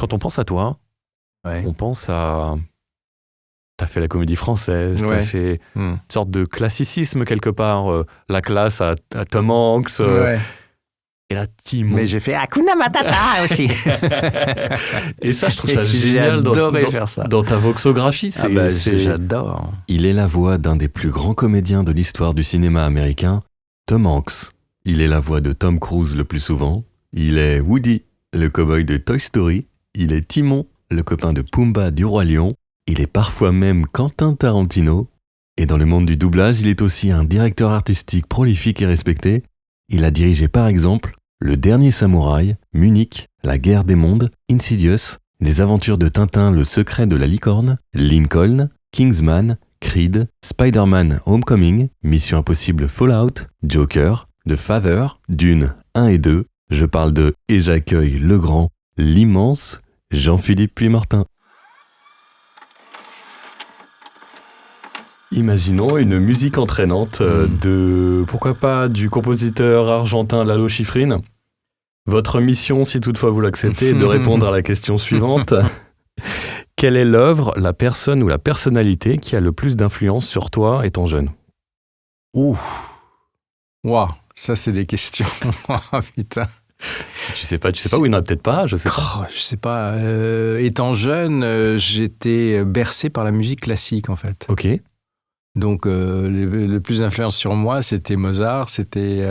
Quand on pense à toi, on pense à... T'as fait la comédie française, t'as fait une sorte de classicisme quelque part, la classe à Tom Hanks, et là Timon. Mais j'ai fait Hakuna Matata aussi. Et ça, je trouve ça génial dans ta voxographie. J'adore. Il est la voix d'un des plus grands comédiens de l'histoire du cinéma américain, Tom Hanks. Il est la voix de Tom Cruise le plus souvent. Il est Woody, le cow-boy de Toy Story. Il est Timon, le copain de Pumba du Roi Lion. Il est parfois même Quentin Tarantino. Et dans le monde du doublage, il est aussi un directeur artistique prolifique et respecté. Il a dirigé par exemple Le Dernier Samouraï, Munich, La Guerre des Mondes, Insidious, Les Aventures de Tintin, Le Secret de la Licorne, Lincoln, Kingsman, Creed, Spider-Man Homecoming, Mission Impossible Fallout, Joker, The Father, Dune 1 et 2. Je parle de Et j'accueille le grand, l'immense Jean-Philippe Puy-Martin. Imaginons une musique entraînante de, pourquoi pas, du compositeur argentin Lalo Schifrin. Votre mission, si toutefois vous l'acceptez, est de répondre à la question suivante. Quelle est l'œuvre, la personne ou la personnalité qui a le plus d'influence sur toi étant jeune ? Ouh, waouh, ça c'est des questions. Oh, putain. Si tu sais pas, ou il n'y en a peut-être pas, je sais pas. Je sais pas. Étant jeune, j'étais bercé par la musique classique en fait. Ok. Donc, le plus d'influence sur moi, c'était Mozart, c'était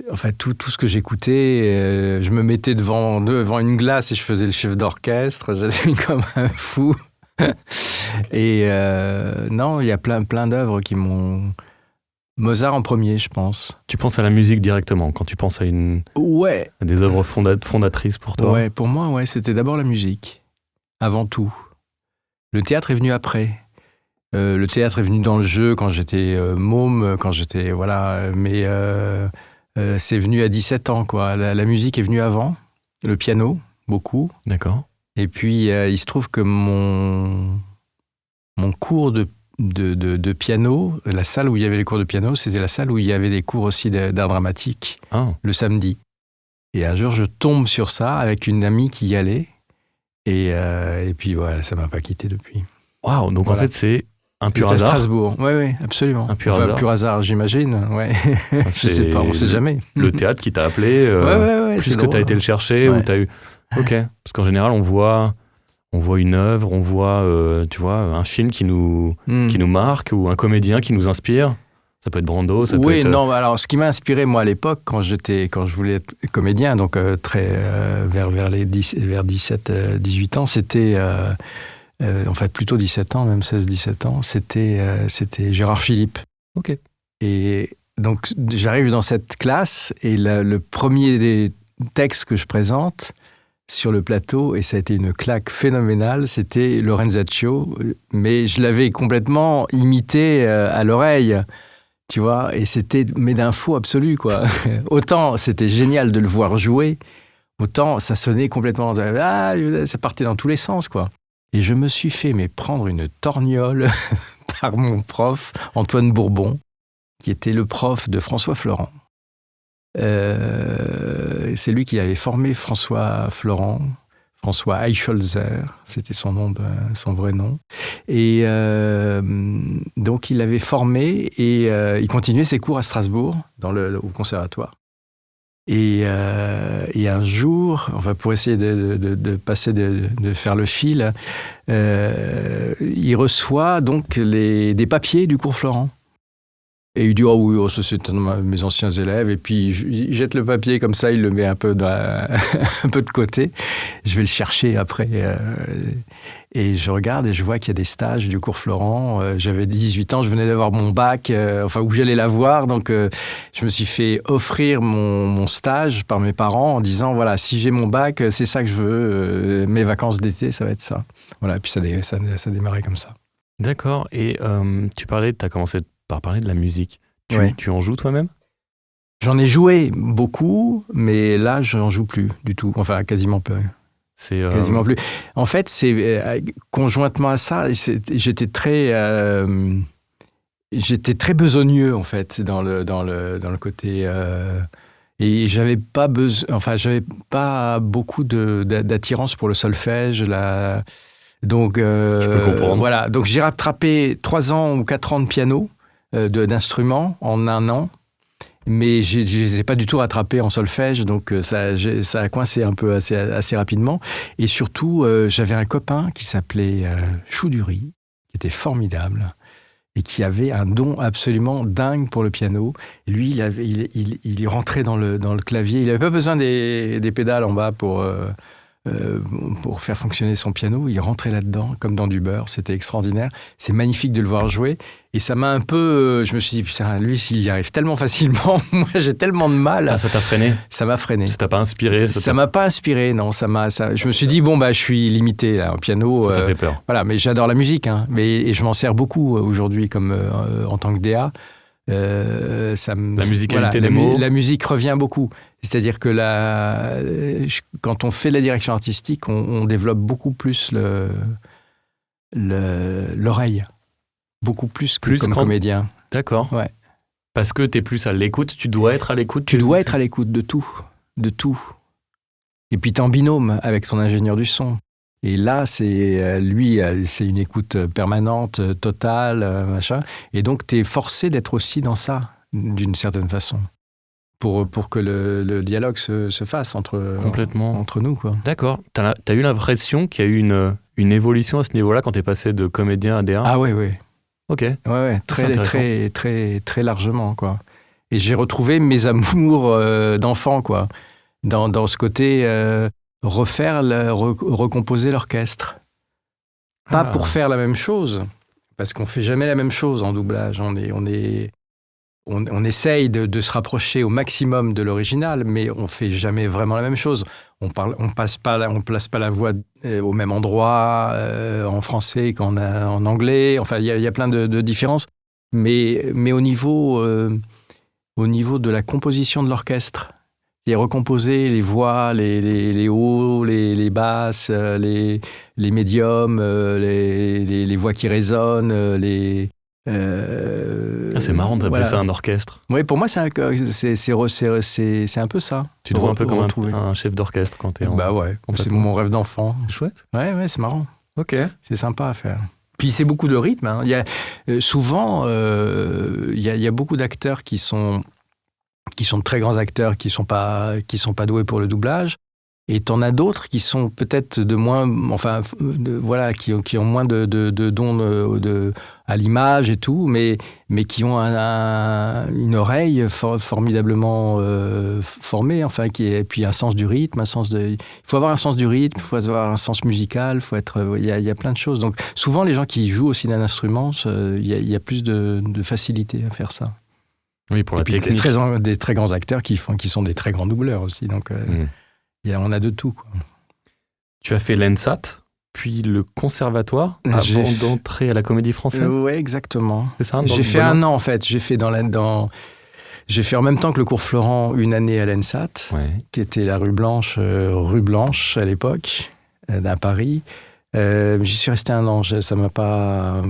en fait, tout ce que j'écoutais. Je me mettais devant une glace et je faisais le chef d'orchestre. J'étais comme un fou. Et non, il y a plein d'œuvres qui m'ont... Mozart en premier, je pense. Tu penses à la musique directement, quand tu penses à à des œuvres fondatrices pour toi ? Ouais, pour moi, c'était d'abord la musique, avant tout. Le théâtre est venu après. Le théâtre est venu dans le jeu quand j'étais môme, mais c'est venu à 17 ans, quoi. La musique est venue avant, le piano, beaucoup. D'accord. Et puis, il se trouve que mon cours de piano, la salle où il y avait les cours de piano, c'était la salle où il y avait des cours aussi d'art dramatique, le samedi. Et un jour, je tombe sur ça avec une amie qui y allait. Et puis voilà, ça ne m'a pas quitté depuis. Waouh, donc voilà. En fait, c'est un pur hasard. À Strasbourg, oui, absolument. Un pur hasard, j'imagine. Ouais. Je ne sais pas, on ne sait jamais. Le théâtre qui t'a appelé, plus que tu as été le chercher, ou tu as eu... Ok, parce qu'en général, on voit une œuvre, on voit un film qui nous marque, ou un comédien qui nous inspire. Ça peut être Brando, ça peut être... Oui, non, alors ce qui m'a inspiré, moi, à l'époque, quand je voulais être comédien, donc vers 17, 18 ans, c'était... en fait, plutôt 17 ans, même 16-17 ans, c'était Gérard Philippe. Ok. Et donc, j'arrive dans cette classe, et le premier des textes que je présente sur le plateau, et ça a été une claque phénoménale, c'était Lorenzaccio, mais je l'avais complètement imité à l'oreille. Tu vois, et c'était d'un fou absolu, quoi. Autant c'était génial de le voir jouer, autant ça sonnait complètement... ça partait dans tous les sens, quoi. Et je me suis fait prendre une torgnole par mon prof, Antoine Bourbon, qui était le prof de François Florent. C'est lui qui avait formé François Florent, François Eichholzer, c'était son vrai nom. Et donc, il l'avait formé et il continuait ses cours à Strasbourg, au conservatoire. Et un jour, pour essayer de faire le fil, il reçoit donc des papiers du cours Florent. Et il dit, ça c'est un de mes anciens élèves. Et puis, il jette le papier comme ça, il le met un peu de côté. Je vais le chercher après. Et je regarde et je vois qu'il y a des stages du cours Florent. J'avais 18 ans, je venais d'avoir mon bac, où j'allais l'avoir. Donc, je me suis fait offrir mon stage par mes parents en disant, voilà, si j'ai mon bac, c'est ça que je veux. Mes vacances d'été, ça va être ça. Voilà, et puis ça démarrait comme ça. D'accord. Et tu as commencé par parler de la musique. Tu en joues toi-même ? J'en ai joué beaucoup, mais là, je n'en joue plus du tout. Enfin, quasiment peu. Quasiment plus. En fait, conjointement à ça, j'étais très besogneux, en fait, dans le côté... Et j'avais pas beaucoup d'attirance pour le solfège. Donc, je peux comprendre. Voilà. Donc, j'ai rattrapé 3 ans ou 4 ans de piano, d'instruments en 1 an. Mais je ne les ai pas du tout rattrapés en solfège, donc ça a coincé un peu assez rapidement. Et surtout, j'avais un copain qui s'appelait Chouduri, qui était formidable et qui avait un don absolument dingue pour le piano. Et lui, il rentrait dans le clavier. Il n'avait pas besoin des pédales en bas pour faire fonctionner son piano. Il rentrait là-dedans comme dans du beurre. C'était extraordinaire. C'est magnifique de le voir jouer. Et ça m'a un peu... je me suis dit, putain, lui, s'il y arrive tellement facilement, moi, j'ai tellement de mal. Ah, ça t'a freiné? Ça m'a freiné. Ça t'a pas inspiré? Ça m'a pas inspiré, non. Je me suis dit, je suis limité là, en piano. Ça t'a fait peur. Voilà, mais j'adore la musique. Hein, et je m'en sers beaucoup aujourd'hui comme en tant que DA. La musicalité des mots. La musique revient beaucoup. C'est-à-dire que quand on fait de la direction artistique, on développe beaucoup plus l'oreille. Beaucoup plus que comme comédien. D'accord. Ouais. Parce que tu es plus à l'écoute, tu dois être à l'écoute. Tu dois être à l'écoute de tout. De tout. Et puis tu es en binôme avec ton ingénieur du son. Et là, c'est une écoute permanente, totale, machin. Et donc, tu es forcé d'être aussi dans ça, d'une certaine façon, pour que le dialogue se fasse entre nous, quoi. D'accord. T'as eu l'impression qu'il y a eu une évolution à ce niveau-là quand tu es passé de comédien à DA? Ah oui. Ok. Ouais, très largement, quoi. Et j'ai retrouvé mes amours d'enfant, quoi, dans ce côté... recomposer l'orchestre. Pas pour faire la même chose, parce qu'on fait jamais la même chose en doublage. On essaye de se rapprocher au maximum de l'original, mais on fait jamais vraiment la même chose. On place pas la voix au même endroit en français qu'en anglais. Enfin, il y a plein de différences. Mais au niveau de la composition de l'orchestre, et recomposer les voix, les hauts, les basses, les médiums, les voix qui résonnent, c'est marrant d'appeler ça un orchestre. Oui, pour moi, c'est un peu ça. Tu te vois un peu comme un chef d'orchestre quand t'es en... Bah ouais, c'est mon rêve d'enfant. C'est chouette. Ouais, c'est marrant. Ok. C'est sympa à faire. Puis c'est beaucoup de rythme. Hein. Il y a, souvent, il y a beaucoup d'acteurs qui sont de très grands acteurs, qui sont pas doués pour le doublage. Et t'en as d'autres qui sont peut-être qui ont moins de dons à l'image et tout, mais qui ont une oreille formidablement formée, et puis un sens du rythme, il faut avoir un sens du rythme, il faut avoir un sens musical, il y a plein de choses. Donc souvent les gens qui jouent aussi d'un instrument, il y a plus de facilité à faire ça. Oui, pour la technique. Des très grands acteurs qui sont des très grands doubleurs aussi. Donc, on a de tout, quoi. Tu as fait l'ENSAT, puis le conservatoire, avant d'entrer à la Comédie Française. Oui, exactement. C'est ça? J'ai fait 1 an, en fait. J'ai fait j'ai fait en même temps que le cours Florent 1 année à l'ENSAT, qui était la rue Blanche à l'époque, à Paris. J'y suis resté 1 an, j'ai pas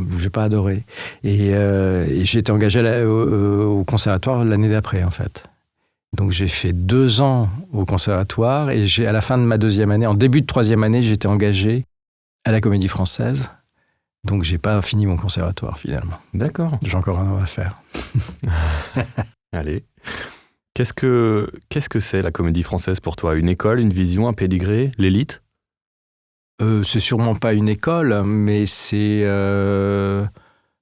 adoré. Et j'ai été engagé au conservatoire l'année d'après, en fait. Donc j'ai fait 2 ans au conservatoire et à la fin de ma 2e année, en début de 3e année, j'étais engagé à la Comédie Française. Donc j'ai pas fini mon conservatoire finalement. D'accord. J'ai encore 1 an à faire. Allez. Qu'est-ce que c'est la Comédie Française pour toi? Une école, une vision, un pédigré, l'élite? C'est sûrement pas une école, mais c'est...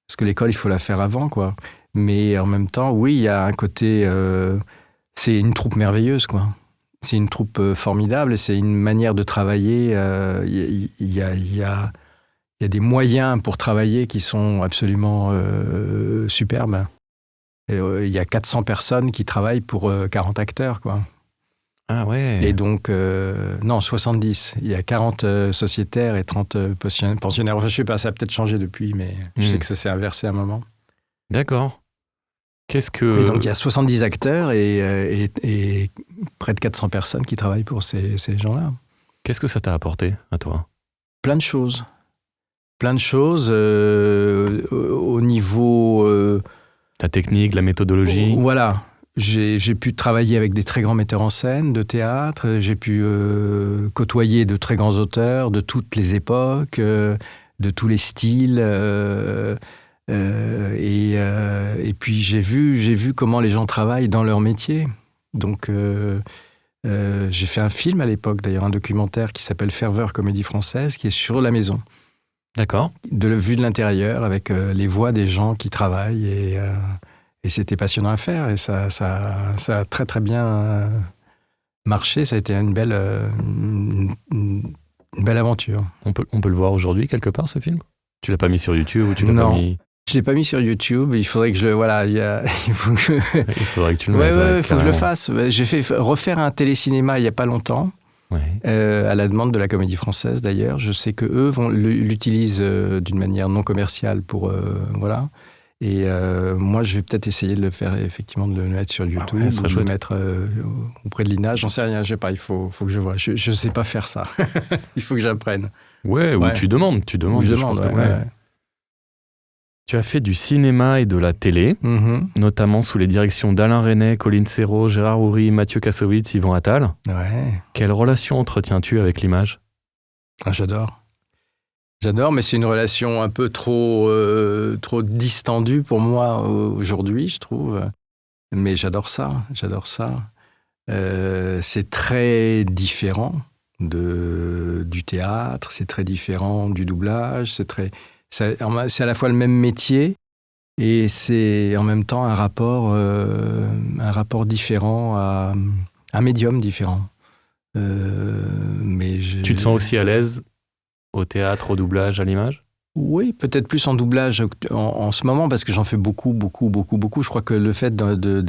parce que l'école, il faut la faire avant, quoi. Mais en même temps, oui, il y a un côté... c'est une troupe merveilleuse, quoi. C'est une troupe formidable et c'est une manière de travailler. Il y a des moyens pour travailler qui sont absolument superbes. Il y a 400 personnes qui travaillent pour 40 acteurs, quoi. Ah ouais. Et donc, non, 70. Il y a 40 sociétaires et 30 pensionnaires. Enfin, je sais pas, ça a peut-être changé depuis, mais je sais que ça s'est inversé à un moment. D'accord. Et donc, il y a 70 acteurs et près de 400 personnes qui travaillent pour ces gens-là. Qu'est-ce que ça t'a apporté à toi? Plein de choses. Plein de choses au niveau... Ta technique, la méthodologie. Voilà. J'ai pu travailler avec des très grands metteurs en scène de théâtre, j'ai pu côtoyer de très grands auteurs de toutes les époques, de tous les styles, et puis j'ai vu comment les gens travaillent dans leur métier. Donc j'ai fait un film à l'époque, d'ailleurs un documentaire qui s'appelle Ferveur Comédie Française, qui est sur la maison. D'accord. Vue de l'intérieur, avec les voix des gens qui travaillent, et c'était passionnant à faire, et ça a très très bien marché. Ça a été une belle aventure. On peut le voir aujourd'hui quelque part, ce film ? Tu l'as pas mis sur YouTube ou tu l'as Non. pas mis... Je l'ai pas mis sur YouTube. Il faudrait que il faudrait que tu le mettes. Ouais, il faut que je le fasse. J'ai fait refaire un télécinéma il y a pas longtemps. Ouais. À la demande de la Comédie Française, d'ailleurs. Je sais qu'eux l'utilisent d'une manière non commerciale pour... voilà. Et moi, je vais peut-être essayer de le faire, effectivement, de le mettre sur YouTube, ou de le mettre auprès de l'INA. J'en sais rien, je sais pas, il faut que je vois. Je sais pas faire ça. Il faut que j'apprenne. Ouais, ou tu demandes. Je demande, ouais. Tu as fait du cinéma et de la télé, notamment sous les directions d'Alain Resnais, Colline Serrault, Gérard Houry, Mathieu Kassovitz, Yvan Attal. Ouais. Quelle relation entretiens-tu avec l'image ? J'adore. J'adore, mais c'est une relation un peu trop distendue pour moi aujourd'hui, je trouve. Mais j'adore ça. C'est très différent du théâtre, c'est très différent du doublage, c'est à la fois le même métier, et c'est en même temps un rapport différent, un médium différent. Tu te sens aussi à l'aise au théâtre, au doublage, à l'image ? Oui, peut-être plus en doublage en ce moment, parce que j'en fais beaucoup. Je crois que le fait de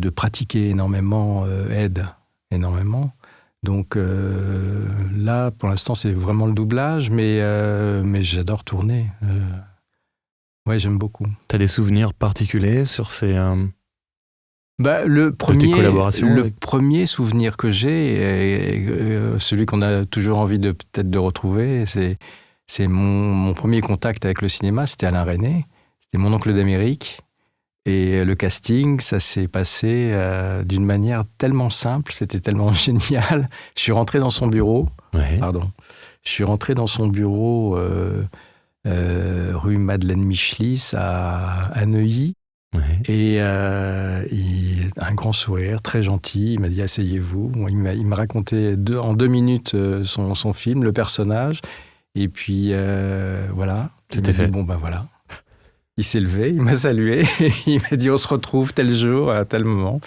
pratiquer énormément aide énormément. Donc là, pour l'instant, c'est vraiment le doublage, mais j'adore tourner. Ouais, j'aime beaucoup. Tu as des souvenirs particuliers sur ces... Le premier souvenir que j'ai, celui qu'on a toujours envie peut-être de retrouver, c'est mon premier contact avec le cinéma, c'était Alain Resnais, c'était Mon oncle d'Amérique, et le casting, ça s'est passé d'une manière tellement simple, c'était tellement génial. Je suis rentré dans son bureau, rue Madeleine Michelis à Neuilly. Ouais. Et un grand sourire, très gentil. Il m'a dit « Asseyez-vous ». Il m'a raconté en 2 minutes son film, le personnage. Et puis, voilà. C'était fait. Bon, ben voilà. Il s'est levé, il m'a salué. Il m'a dit « On se retrouve tel jour, à tel moment ».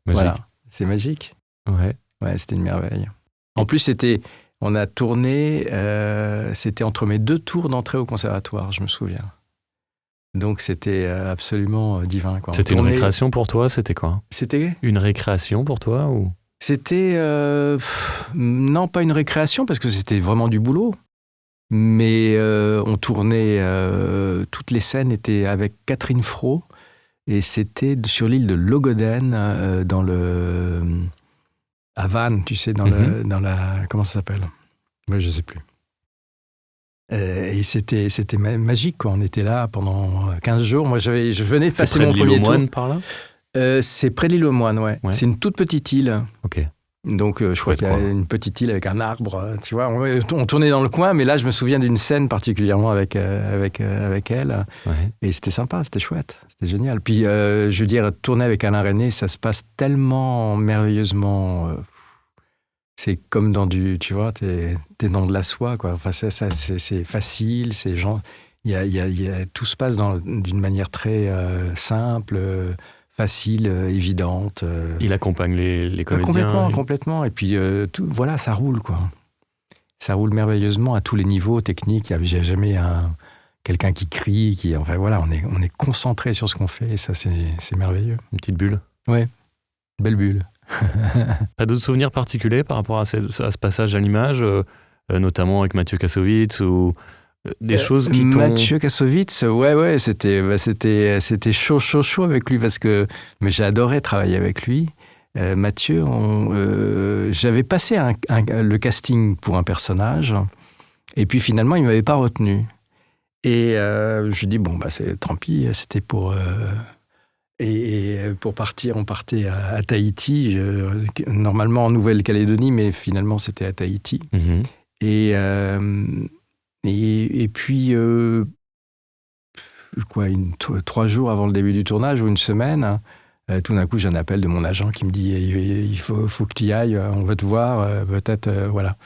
Voilà, c'est magique. Ouais, c'était une merveille. En plus, on a tourné, c'était entre mes 2 tours d'entrée au conservatoire, je me souviens. Donc, c'était absolument divin, quoi. C'était une récréation pour toi ? C'était quoi ? C'était une récréation pour toi ou... C'était... non, pas une récréation, parce que c'était vraiment du boulot. Mais on tournait... toutes les scènes étaient avec Catherine Fro. Et c'était sur l'île de Logoden, à Vannes, tu sais, dans la... Comment ça s'appelle ? Moi, je ne sais plus. Et c'était magique, quoi. On était là pendant 15 jours. Moi, je venais de passer mon premier tour. C'est près de l'île aux Moines, par là ? C'est près de l'île aux Moines, ouais. C'est une toute petite île. Ok. Donc, je crois qu'il y a une petite île avec un arbre, tu vois. On tournait dans le coin, mais là, je me souviens d'une scène particulièrement avec elle. Ouais. Et c'était sympa, c'était chouette, c'était génial. Puis, je veux dire, tourner avec Alain Resnais, ça se passe tellement merveilleusement... c'est comme dans tu vois, t'es dans de la soie, quoi. Enfin, c'est facile, c'est genre... tout se passe d'une manière très simple... facile, évidente. Il accompagne les comédiens. Complètement. Et puis, voilà, ça roule, quoi. Ça roule merveilleusement à tous les niveaux techniques. Il n'y a jamais quelqu'un qui crie. Enfin, voilà, on est concentré sur ce qu'on fait. Et ça, c'est merveilleux. Une petite bulle. Ouais, belle bulle. T'as d'autres souvenirs particuliers par rapport à ce passage à l'image, notamment avec Mathieu Kassovitz ou... des choses qui t'ont... Mathieu Kassovitz, ouais, c'était chaud avec lui mais j'ai adoré travailler avec lui. Mathieu, j'avais passé le casting pour un personnage, et puis finalement il m'avait pas retenu. Et je dis bon c'est tant pis, c'était pour. Et pour partir, on partait à Tahiti, normalement en Nouvelle-Calédonie, mais finalement c'était à Tahiti. Mhm. Et puis, 3 jours avant le début du tournage, ou une semaine, tout d'un coup j'ai un appel de mon agent qui me dit il faut que tu y ailles, on veut te voir, peut-être, voilà.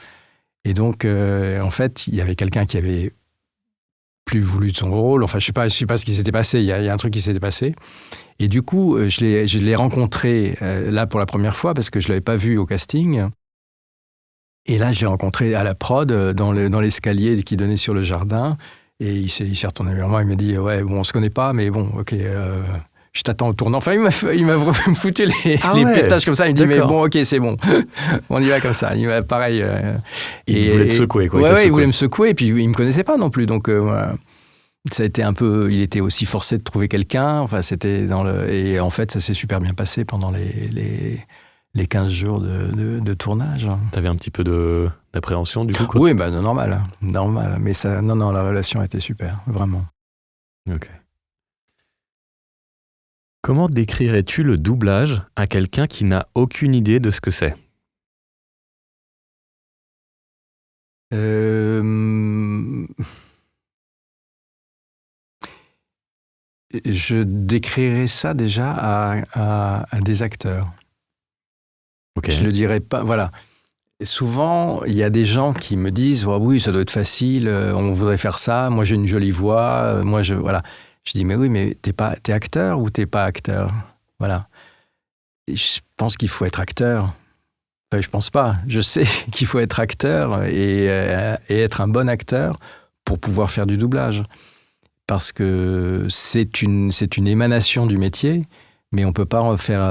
Et donc, en fait, il y avait quelqu'un qui avait plus voulu de son rôle. Enfin, je sais pas ce qui s'était passé. Il y a un truc qui s'était passé. Et du coup, je l'ai rencontré là pour la première fois parce que je l'avais pas vu au casting. Et là, je l'ai rencontré à la prod dans l'escalier qui donnait sur le jardin. Et il s'est retourné vers moi. Il m'a dit ouais, bon, on se connaît pas, mais bon, ok. Je t'attends au tournant. Enfin, il m'a foutu les pétages comme ça. Il me dit, mais bon, ok, c'est bon. On y va comme ça. Il va pareil. Il voulait te secouer, quoi. Ouais, il voulait me secouer. Et puis, il me connaissait pas non plus. Donc, ça a été un peu... Il était aussi forcé de trouver quelqu'un. Enfin, c'était Et en fait, ça s'est super bien passé pendant les 15 jours de tournage. T'avais un petit peu d'appréhension, du coup, quoi. Oui, bah, normal. Mais ça... Non, la relation était super. Vraiment. Ok. Comment décrirais-tu le doublage à quelqu'un qui n'a aucune idée de ce que c'est ? Je décrirais ça déjà à des acteurs. Okay. Je ne le dirais pas... Voilà. Et souvent, il y a des gens qui me disent oh, « Oui, ça doit être facile, on voudrait faire ça, moi j'ai une jolie voix, voilà. » Je dis, mais oui, mais t'es acteur ou t'es pas acteur ? Voilà. Et je pense qu'il faut être acteur. Enfin, je pense pas. Je sais qu'il faut être acteur et être un bon acteur pour pouvoir faire du doublage. Parce que c'est une émanation du métier, mais on peut pas en faire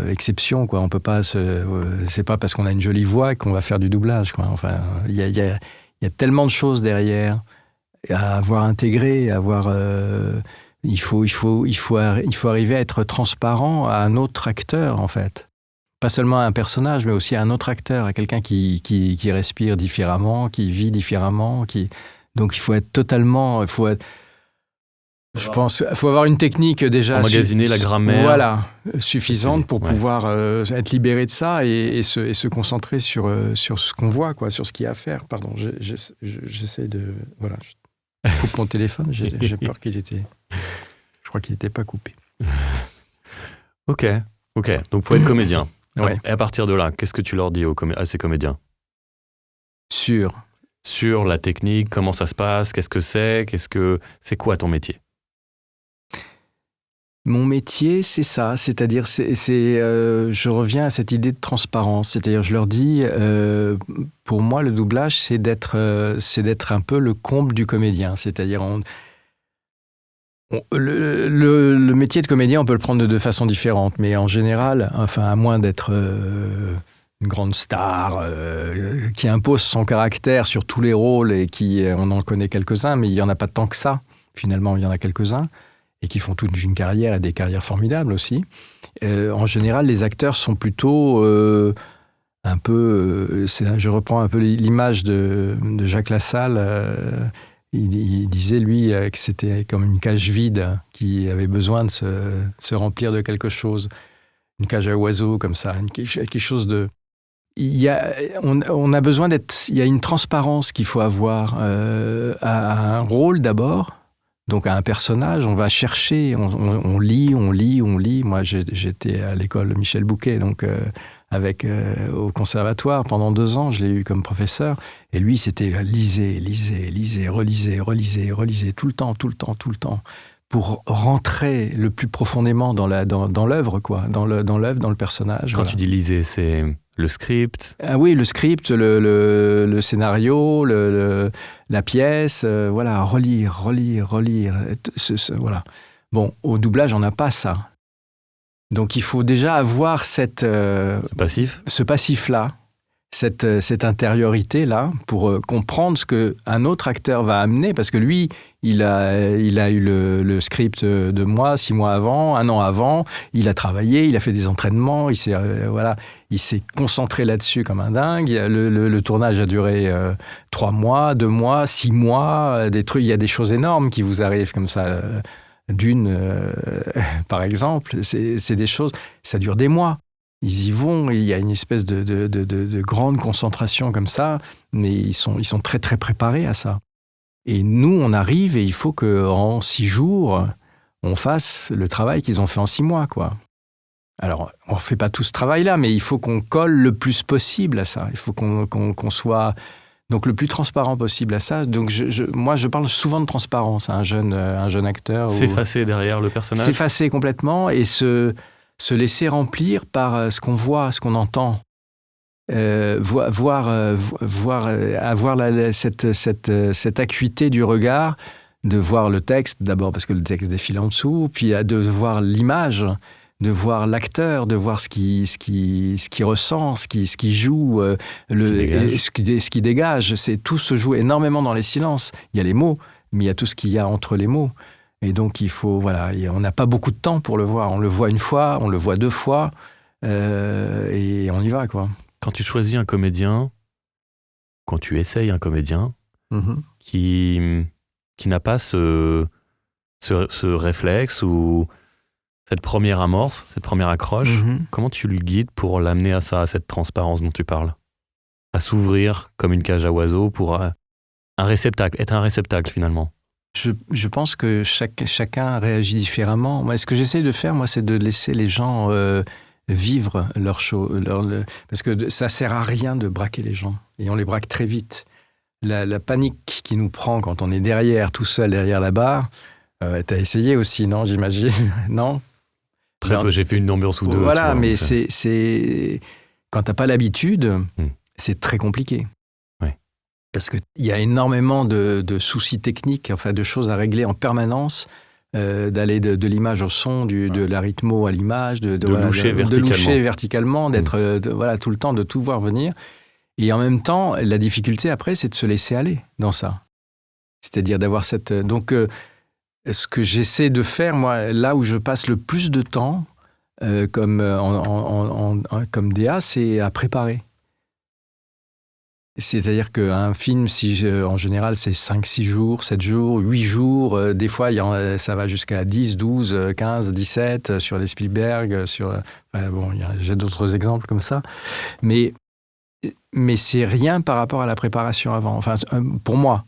exception, quoi. On peut pas c'est pas parce qu'on a une jolie voix qu'on va faire du doublage, quoi. Enfin, il y a tellement de choses derrière à avoir intégré, il faut arriver à être transparent à un autre acteur, en fait. Pas seulement à un personnage, mais aussi à un autre acteur, à quelqu'un qui respire différemment, qui vit différemment. Donc il faut être totalement... Je pense qu'il faut avoir une technique déjà... Emmagasiner la grammaire. Voilà, suffisante pour pouvoir être libéré de ça et se concentrer sur ce qu'on voit, quoi, sur ce qu'il y a à faire. Pardon, j'essaie de... Voilà, je coupe mon téléphone, j'ai peur qu'il était... Je crois qu'il n'était pas coupé. Ok. Donc il faut être comédien. Ouais. Et à partir de là, qu'est-ce que tu leur dis à ces comédiens ? Sur la technique, comment ça se passe, qu'est-ce que c'est quoi ton métier ? Mon métier, c'est ça, c'est-à-dire, je reviens à cette idée de transparence, c'est-à-dire, je leur dis, pour moi, le doublage, c'est d'être un peu le comble du comédien, c'est-à-dire, le métier de comédien, on peut le prendre de deux façons différentes, mais en général, enfin, à moins d'être une grande star qui impose son caractère sur tous les rôles et on en connaît quelques-uns, mais il n'y en a pas tant que ça, finalement, il y en a quelques-uns. Et qui font toute une carrière, et des carrières formidables aussi. En général, les acteurs sont plutôt un peu... je reprends un peu l'image de Jacques Lassalle. Il disait, lui, que c'était comme une cage vide qui avait besoin de se remplir de quelque chose. Une cage à oiseaux, comme ça. Quelque chose de... On a besoin d'être... Il y a une transparence qu'il faut avoir à un rôle d'abord. Donc, à un personnage, on va chercher, on lit. Moi, j'étais à l'école Michel Bouquet, donc au conservatoire. Pendant 2 ans, je l'ai eu comme professeur. Et lui, c'était lisez, relisez, tout le temps, pour rentrer le plus profondément dans l'œuvre, quoi, dans l'œuvre, dans le personnage. Quand tu dis lisez, c'est le script ? Ah oui, le script, le scénario, la pièce, voilà, relire. Voilà. Bon, au doublage, on n'a pas ça. Donc, il faut déjà avoir ce passif-là, cette intériorité-là, pour comprendre ce qu'un autre acteur va amener, parce que lui, il a eu le script de moi 6 mois avant, 1 an avant, il a travaillé, il a fait des entraînements, il s'est concentré là-dessus comme un dingue. Le tournage a duré 3 mois, 2 mois, 6 mois, des trucs, il y a des choses énormes qui vous arrivent comme ça. par exemple, c'est des choses, ça dure des mois. Ils y vont, il y a une espèce de grande concentration comme ça, mais ils sont très très préparés à ça. Et nous, on arrive et il faut qu'en 6 jours, on fasse le travail qu'ils ont fait en 6 mois, quoi. Alors, on ne refait pas tout ce travail-là, mais il faut qu'on colle le plus possible à ça. Il faut qu'on soit donc le plus transparent possible à ça. Donc, moi, je parle souvent de transparence à un jeune acteur. S'effacer derrière le personnage. S'effacer complètement et se laisser remplir par ce qu'on voit, ce qu'on entend. Avoir cette acuité du regard, de voir le texte, d'abord parce que le texte défile en dessous, puis de voir l'image, de voir l'acteur, de voir ce qui ressent, ce qui joue, ce qui dégage. Tout se joue énormément dans les silences. Il y a les mots, mais il y a tout ce qu'il y a entre les mots. Et donc, on n'a pas beaucoup de temps pour le voir. On le voit une fois, on le voit 2 fois, et on y va, quoi. Quand tu choisis un comédien, quand tu essayes un comédien qui n'a pas ce réflexe ou cette première amorce, cette première accroche, comment tu le guides pour l'amener à ça, à cette transparence dont tu parles? À s'ouvrir comme une cage à oiseaux pour être un réceptacle finalement. Je pense que chacun réagit différemment. Moi, ce que j'essaie de faire, c'est de laisser les gens vivre leur show. Parce que ça sert à rien de braquer les gens. Et on les braque très vite. La panique qui nous prend quand on est tout seul derrière la barre, t'as essayé aussi, non, j'imagine? Non? Très peu, j'ai fait une ambiance ou deux. Voilà, mais quand t'as pas l'habitude, c'est très compliqué. Ouais. Parce qu'il y a énormément de soucis techniques, enfin de choses à régler en permanence, d'aller de l'image au son, de la rythmo à l'image, de loucher verticalement, d'être tout le temps, de tout voir venir. Et en même temps, la difficulté après, c'est de se laisser aller dans ça. C'est-à-dire d'avoir cette... Donc, ce que j'essaie de faire, moi, là où je passe le plus de temps, comme DA, c'est à préparer. C'est-à-dire qu'un film, en général, c'est 5-6 jours, 7 jours, 8 jours. Des fois, ça va jusqu'à 10, 12, 15, 17 sur les Spielberg. J'ai d'autres exemples comme ça. Mais c'est rien par rapport à la préparation avant. Enfin, pour moi.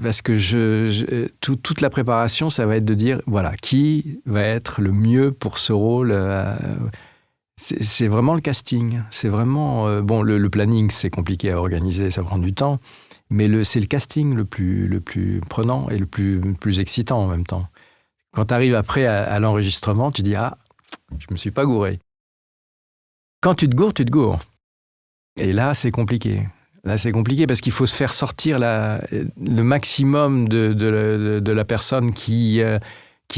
Parce que toute la préparation, ça va être de dire, voilà, qui va être le mieux pour ce rôle. C'est vraiment le casting. C'est vraiment... le planning, c'est compliqué à organiser, ça prend du temps. Mais c'est le casting le plus prenant et le plus excitant en même temps. Quand tu arrives après à l'enregistrement, tu dis, ah, je me suis pas gouré. Quand tu te gourres, tu te gourres. Et là, c'est compliqué. Là, c'est compliqué parce qu'il faut se faire sortir le maximum de la personne qui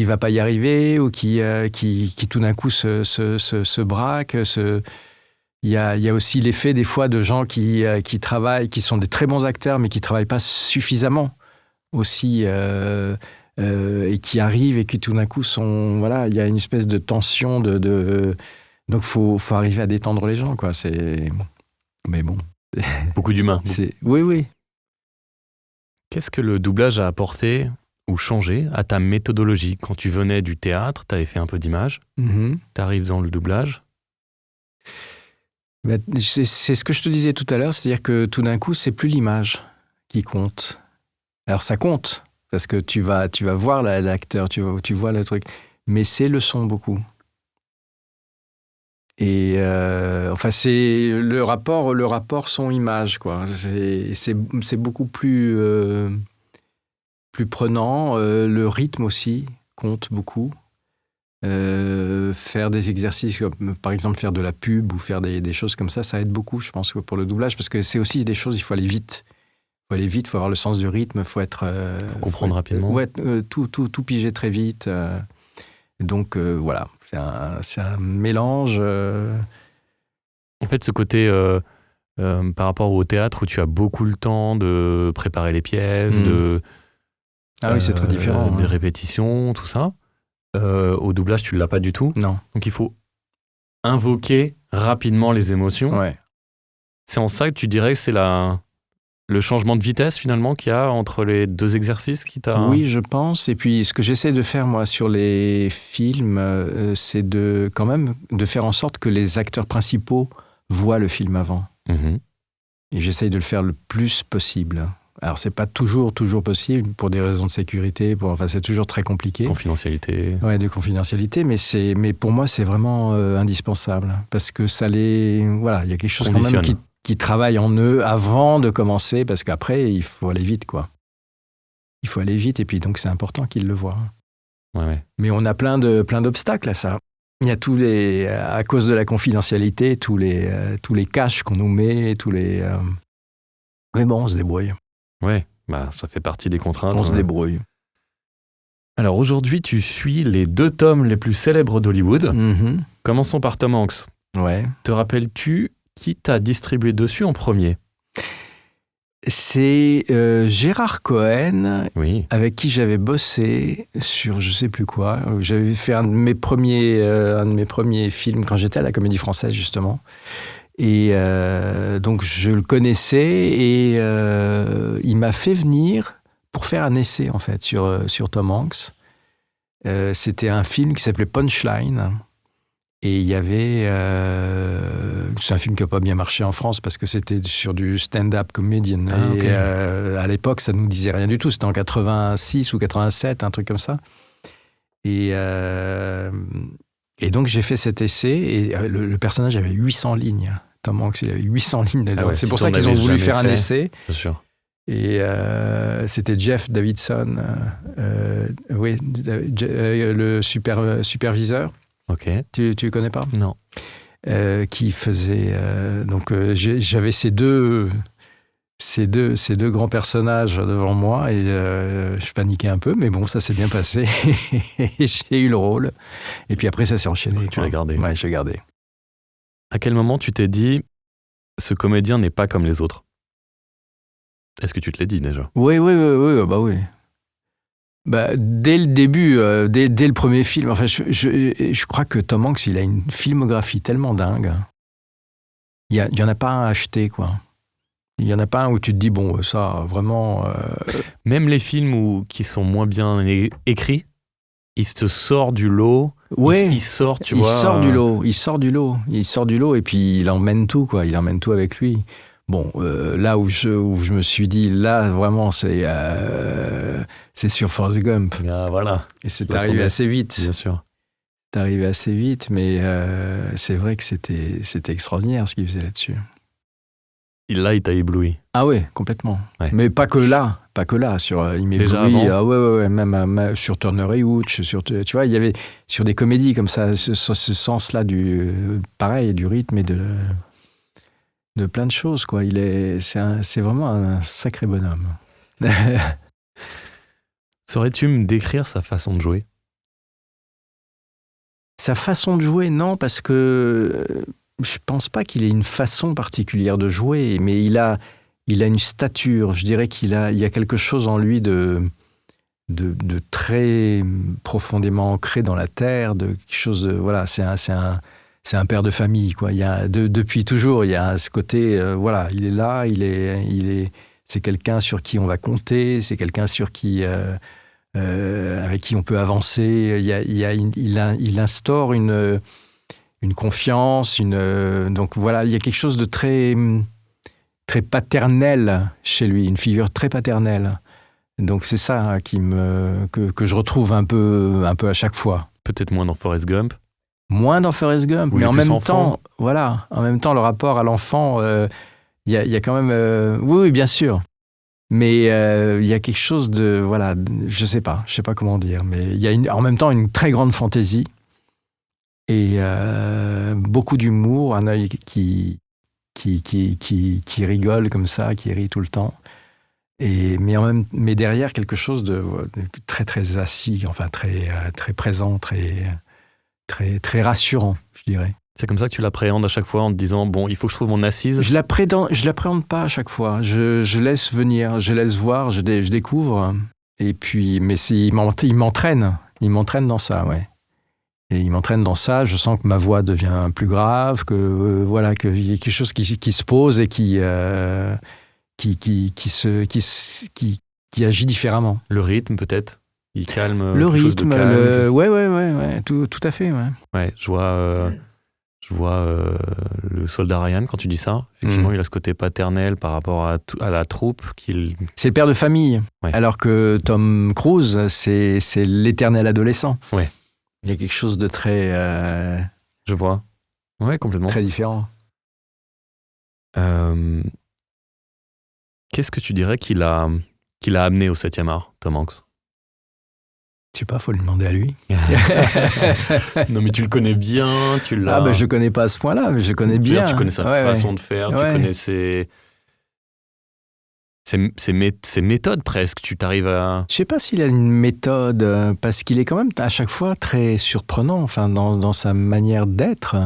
va pas y arriver ou qui tout d'un coup se braque. Il y a aussi l'effet des fois de gens qui travaillent, qui sont des très bons acteurs, mais qui travaillent pas suffisamment aussi et qui arrivent et qui tout d'un coup sont... Voilà, il y a une espèce de tension donc faut arriver à détendre les gens, quoi. Mais bon... Beaucoup d'humains. Oui. Qu'est-ce que le doublage a apporté ou changé à ta méthodologie? Quand tu venais du théâtre, tu avais fait un peu d'image, tu arrives dans le doublage. C'est ce que je te disais tout à l'heure, c'est-à-dire que tout d'un coup, c'est plus l'image qui compte. Alors ça compte, parce que tu vas voir l'acteur, tu vois le truc, mais c'est le son beaucoup. Et c'est le rapport son-image, quoi. C'est beaucoup plus prenant. Le rythme aussi compte beaucoup. Faire des exercices, comme, par exemple faire de la pub ou faire des choses comme ça aide beaucoup, je pense, pour le doublage, parce que c'est aussi des choses, il faut aller vite. Il faut avoir le sens du rythme, il faut comprendre rapidement. Tout piger très vite. Donc voilà. C'est un mélange. En fait, ce côté par rapport au théâtre où tu as beaucoup le temps de préparer les pièces, oui, c'est très différent. Des répétitions, tout ça. Au doublage, tu ne l'as pas du tout. Non. Donc il faut invoquer rapidement les émotions. Ouais. C'est en ça que tu dirais que c'est la le changement de vitesse finalement qu'il y a entre les deux exercices qui t'a... Oui, je pense. Et puis, ce que j'essaie de faire, moi, sur les films, c'est quand même de faire en sorte que les acteurs principaux voient le film avant. Mhm. Et j'essaie de le faire le plus possible. Alors, c'est pas toujours possible pour des raisons de sécurité. C'est toujours très compliqué. Confidentialité. Ouais, de confidentialité. Mais pour moi, c'est vraiment indispensable. Parce que ça voilà, il y a quelque chose quand même qui travaille en eux avant de commencer. Parce qu'après, il faut aller vite, quoi. Il faut aller vite. Et puis, donc, c'est important qu'ils le voient. Ouais. Mais on a plein d'obstacles à ça. Il y a à cause de la confidentialité, tous les caches qu'on nous met, mais bon, on se débrouille. Ouais, ça fait partie des contraintes. On se débrouille. Alors aujourd'hui, tu suis les 2 tomes les plus célèbres d'Hollywood. Mm-hmm. Commençons par Tom Hanks. Ouais. Te rappelles-tu qui t'a distribué dessus en premier ? C'est Gérard Cohen, oui. Avec qui j'avais bossé sur je sais plus quoi. J'avais fait un de mes premiers films quand j'étais à la Comédie Française, justement. Et donc, je le connaissais et il m'a fait venir pour faire un essai, en fait, sur Tom Hanks. C'était un film qui s'appelait Punchline. Et il y avait... c'est un film qui n'a pas bien marché en France parce que c'était sur du stand-up comedian. Okay. À l'époque, ça ne nous disait rien du tout. C'était en 86 ou 87, un truc comme ça. Et donc, j'ai fait cet essai. Et le personnage avait 800 lignes. Tom Hanks, il avait 800 lignes. C'est pour ça qu'ils ont voulu faire un essai. Bien sûr. Et c'était Jeff Davidson, le superviseur. Ok. Tu le connais pas ? Non. Qui faisait... j'avais ces deux grands personnages devant moi et je paniquais un peu, mais bon, ça s'est bien passé. Et j'ai eu le rôle. Et puis après, ça s'est enchaîné. Tu l'as gardé ? Ouais, je l'ai gardé. À quel moment tu t'es dit, ce comédien n'est pas comme les autres ? Est-ce que tu te l'as dit déjà ? Oui, bah oui. Dès le début, dès le premier film, enfin, je crois que Tom Hanks, il a une filmographie tellement dingue. Il y en a pas un à acheter, quoi. Il y en a pas un où tu te dis, bon, ça, vraiment... Même les films qui sont moins bien écrits, il se sort du lot. Ouais, il sort, tu vois. Il sort du lot et puis il emmène tout, quoi. Il emmène tout avec lui. Bon, là où je me suis dit, là, vraiment, c'est sur Forrest Gump. Ah, voilà. Et c'est arrivé assez vite. Bien sûr. C'est arrivé assez vite, mais c'est vrai que c'était extraordinaire ce qu'il faisait là-dessus. Là, il t'a ébloui. Ah ouais, complètement. Ouais. Mais pas que là. Il m'éblouit. Ah ouais, même sur Turner et Hooch, tu vois, il y avait sur des comédies comme ça, ce sens-là pareil, du rythme et de plein de choses, quoi. C'est vraiment un sacré bonhomme. Saurais-tu me décrire sa façon de jouer ? Sa façon de jouer, non, parce que je pense pas qu'il ait une façon particulière de jouer, mais il a une stature. Je dirais qu'il y a quelque chose en lui de très profondément ancré dans la terre, de quelque chose de voilà. C'est un père de famille, quoi. Il y a depuis toujours, il y a ce côté, voilà, il est là, c'est quelqu'un sur qui on va compter, c'est quelqu'un sur qui, avec qui on peut avancer. Il instaure une confiance, donc voilà, il y a quelque chose de très, très paternel chez lui, une figure très paternelle. Donc c'est ça que je retrouve un peu à chaque fois. Peut-être moins dans Forrest Gump. Moins dans Forrest Gump, oui, mais en même temps, le rapport à l'enfant, il y a quand même, oui, bien sûr, mais il y a quelque chose de, voilà, je sais pas comment dire, mais il y a en même temps une très grande fantaisie et beaucoup d'humour, un œil qui rigole comme ça, qui rit tout le temps, mais derrière quelque chose de très très assis, enfin très très présent, très, très rassurant, je dirais. C'est comme ça que tu l'appréhendes à chaque fois en te disant, bon, il faut que je trouve mon assise. Je l'appréhende pas à chaque fois. Je laisse venir, je laisse voir, je découvre. Et puis, mais il m'entraîne dans ça, ouais. Et il m'entraîne dans ça. Je sens que ma voix devient plus grave, que voilà, qu'il y a quelque chose qui se pose et qui qui agit différemment. Le rythme, peut-être. Il calme. Le quelque chose de rythme, calme. ouais, tout à fait. Ouais. Ouais, je vois le soldat Ryan quand tu dis ça. Effectivement, il a ce côté paternel par rapport à la troupe. C'est le père de famille, ouais. Alors que Tom Cruise, c'est l'éternel adolescent. Ouais. Il y a quelque chose de très... Je vois. Ouais, complètement. Très différent. Qu'est-ce que tu dirais qu'il a amené au 7e art, Tom Hanks? Je sais pas, faut le demander à lui. Non, mais tu le connais bien, tu l'as... Ah ben je le connais pas à ce point-là, mais je le connais bien. Tu connais sa façon de faire, tu connais ses méthodes presque, tu t'arrives à... Je sais pas s'il a une méthode, parce qu'il est quand même à chaque fois très surprenant, enfin dans sa manière d'être.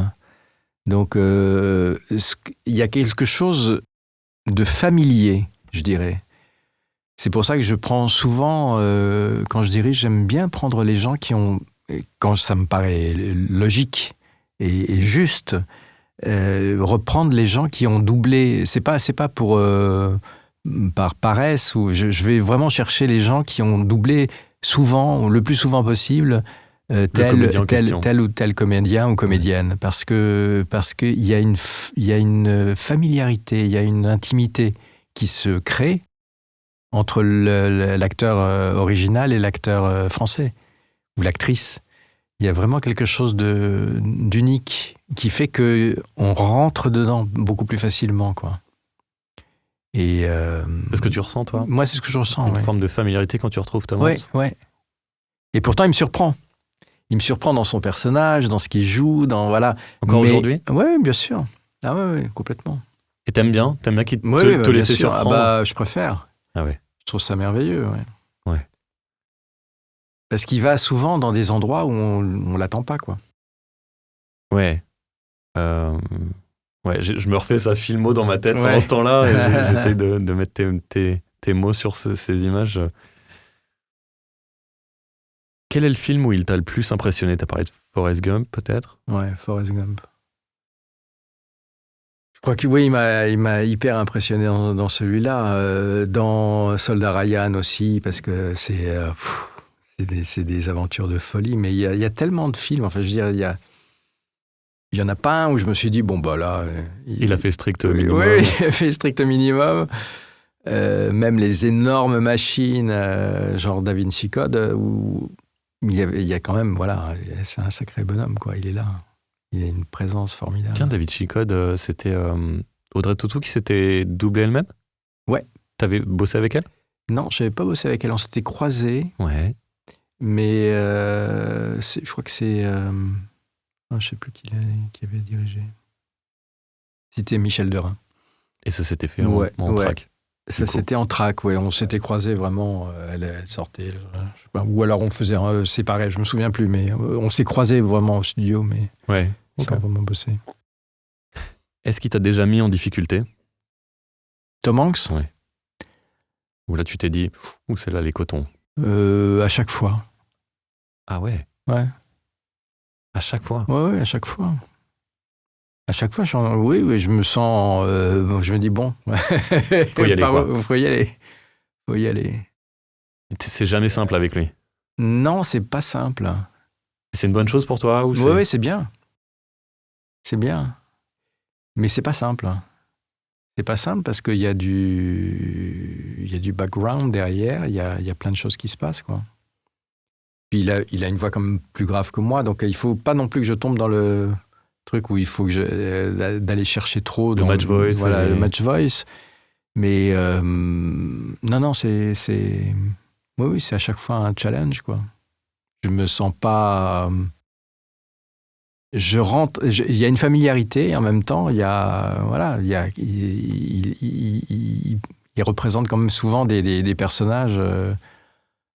Donc il y a quelque chose de familier, je dirais. C'est pour ça que je prends souvent, quand je dirige, j'aime bien prendre les gens qui ont, quand ça me paraît logique et juste, reprendre les gens qui ont doublé. C'est pas pour par paresse, ou je vais vraiment chercher les gens qui ont doublé souvent, le plus souvent possible, tel ou tel comédien ou comédienne, parce que il y a une familiarité, il y a une intimité qui se crée entre l'acteur original et l'acteur français, ou l'actrice. Il y a vraiment quelque chose d'unique qui fait qu'on rentre dedans beaucoup plus facilement, quoi. Et c'est ce que tu ressens, toi? Moi, c'est ce que je ressens. Une forme de familiarité quand tu retrouves Tom Hanks? Ouais. Et pourtant, il me surprend. Il me surprend dans son personnage, dans ce qu'il joue, voilà. Encore aujourd'hui? Oui, bien sûr. Ah ouais, complètement. Et t'aimes bien qu'il te laisse surprendre? Ah bah, je préfère. Ah ouais. Je trouve ça merveilleux, ouais. Parce qu'il va souvent dans des endroits où on l'attend pas, quoi. Ouais. Ouais, je me refais sa filmo dans ma tête pendant ce temps-là et j'essaye de mettre tes mots sur ces images. Quel est le film où il t'a le plus impressionné? T'as parlé de Forrest Gump, peut-être? Ouais, Forrest Gump. Je crois que oui, il m'a hyper impressionné dans celui-là. Dans Soldat Ryan aussi, parce que c'est des aventures de folie. Mais il y a tellement de films. Enfin, je veux dire, il y en a pas un où je me suis dit, bon, bah là... Il a fait strict minimum. Oui, il a fait strict minimum. Même les énormes machines, genre Da Vinci Code, où il y a quand même, voilà, c'est un sacré bonhomme, quoi. Il est là. Il a une présence formidable. Tiens, Da Vinci Code, c'était Audrey Tautou qui s'était doublée elle-même? Ouais. T'avais bossé avec elle? Non, je n'avais pas bossé avec elle. On s'était croisés. Ouais. Mais je crois que c'est... je ne sais plus qui avait dirigé. C'était Michel Derain. Et ça s'était fait en track? Ça, c'était en track, ouais. On s'était croisés vraiment. Elle sortait, je sais pas, ou alors on faisait séparé, je me souviens plus, mais on s'est croisés vraiment au studio, mais sans vraiment bosser. Est-ce qu'il t'a déjà mis en difficulté? Tom Hanks? Ouais. Ou là tu t'es dit, celle-là, les cotons? À chaque fois. Ah ouais? Ouais. À chaque fois? Ouais, à chaque fois. À chaque fois, je me sens... je me dis, bon... Faut y aller, quoi. Faut y aller. C'est jamais simple avec lui? Non, c'est pas simple. C'est une bonne chose pour toi? Oui, c'est bien. C'est bien. Mais c'est pas simple. C'est pas simple parce qu'il y a du background derrière, il y a plein de choses qui se passent, quoi. Puis il a une voix quand même plus grave que moi, donc il faut pas non plus que je tombe dans le truc où il faut que d'aller chercher trop le match voice. Voilà, le match voice. Mais non, c'est oui, c'est à chaque fois un challenge, quoi. Je me sens pas... je rentre... Il y a une familiarité, et en même temps, il représente quand même souvent des personnages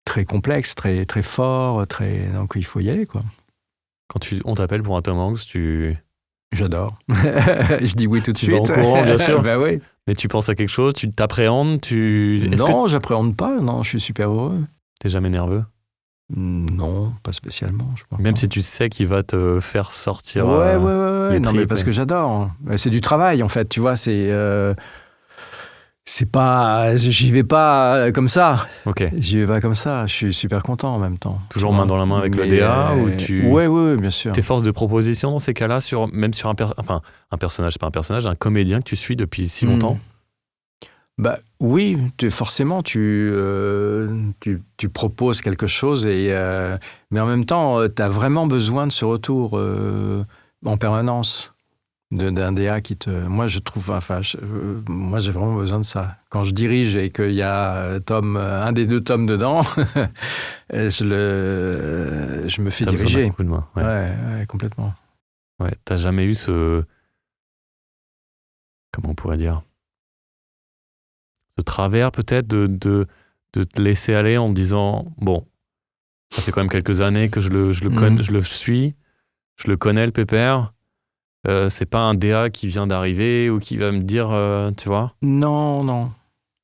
très complexes, très, très forts, donc il faut y aller, quoi. Quand on t'appelle pour un Tom Hanks, J'adore. Je dis oui tout de suite. Tu vas en courant, bien sûr. Ben oui. Mais tu penses à quelque chose, tu t'appréhendes, Non, j'appréhende pas, non, je suis super heureux. T'es jamais nerveux? Non, pas spécialement, je crois. Même si tu sais qu'il va te faire sortir. Ouais. Non, mais parce que j'adore. C'est du travail, en fait, tu vois, c'est... J'y vais pas comme ça. Ok. J'y vais pas comme ça. Je suis super content en même temps. Toujours main dans la main avec le DA ou tu... Ouais, bien sûr. Tes forces de proposition dans ces cas-là, même sur un personnage, c'est pas un personnage, un comédien que tu suis depuis si longtemps. Bah oui, forcément tu proposes quelque chose mais en même temps tu as vraiment besoin de ce retour en permanence d'un DA qui te... Moi je trouve, moi j'ai vraiment besoin de ça. Quand je dirige et qu'il y a un des 2 tomes dedans, je me fais diriger. Coup de main. Ouais, complètement. Ouais, t'as jamais eu ce... Comment on pourrait dire ? Ce travers peut-être de te laisser aller en te disant bon, ça fait quand même quelques années que je le suis, je le connais le pépère, c'est pas un DA qui vient d'arriver ou qui va me dire tu vois. Non.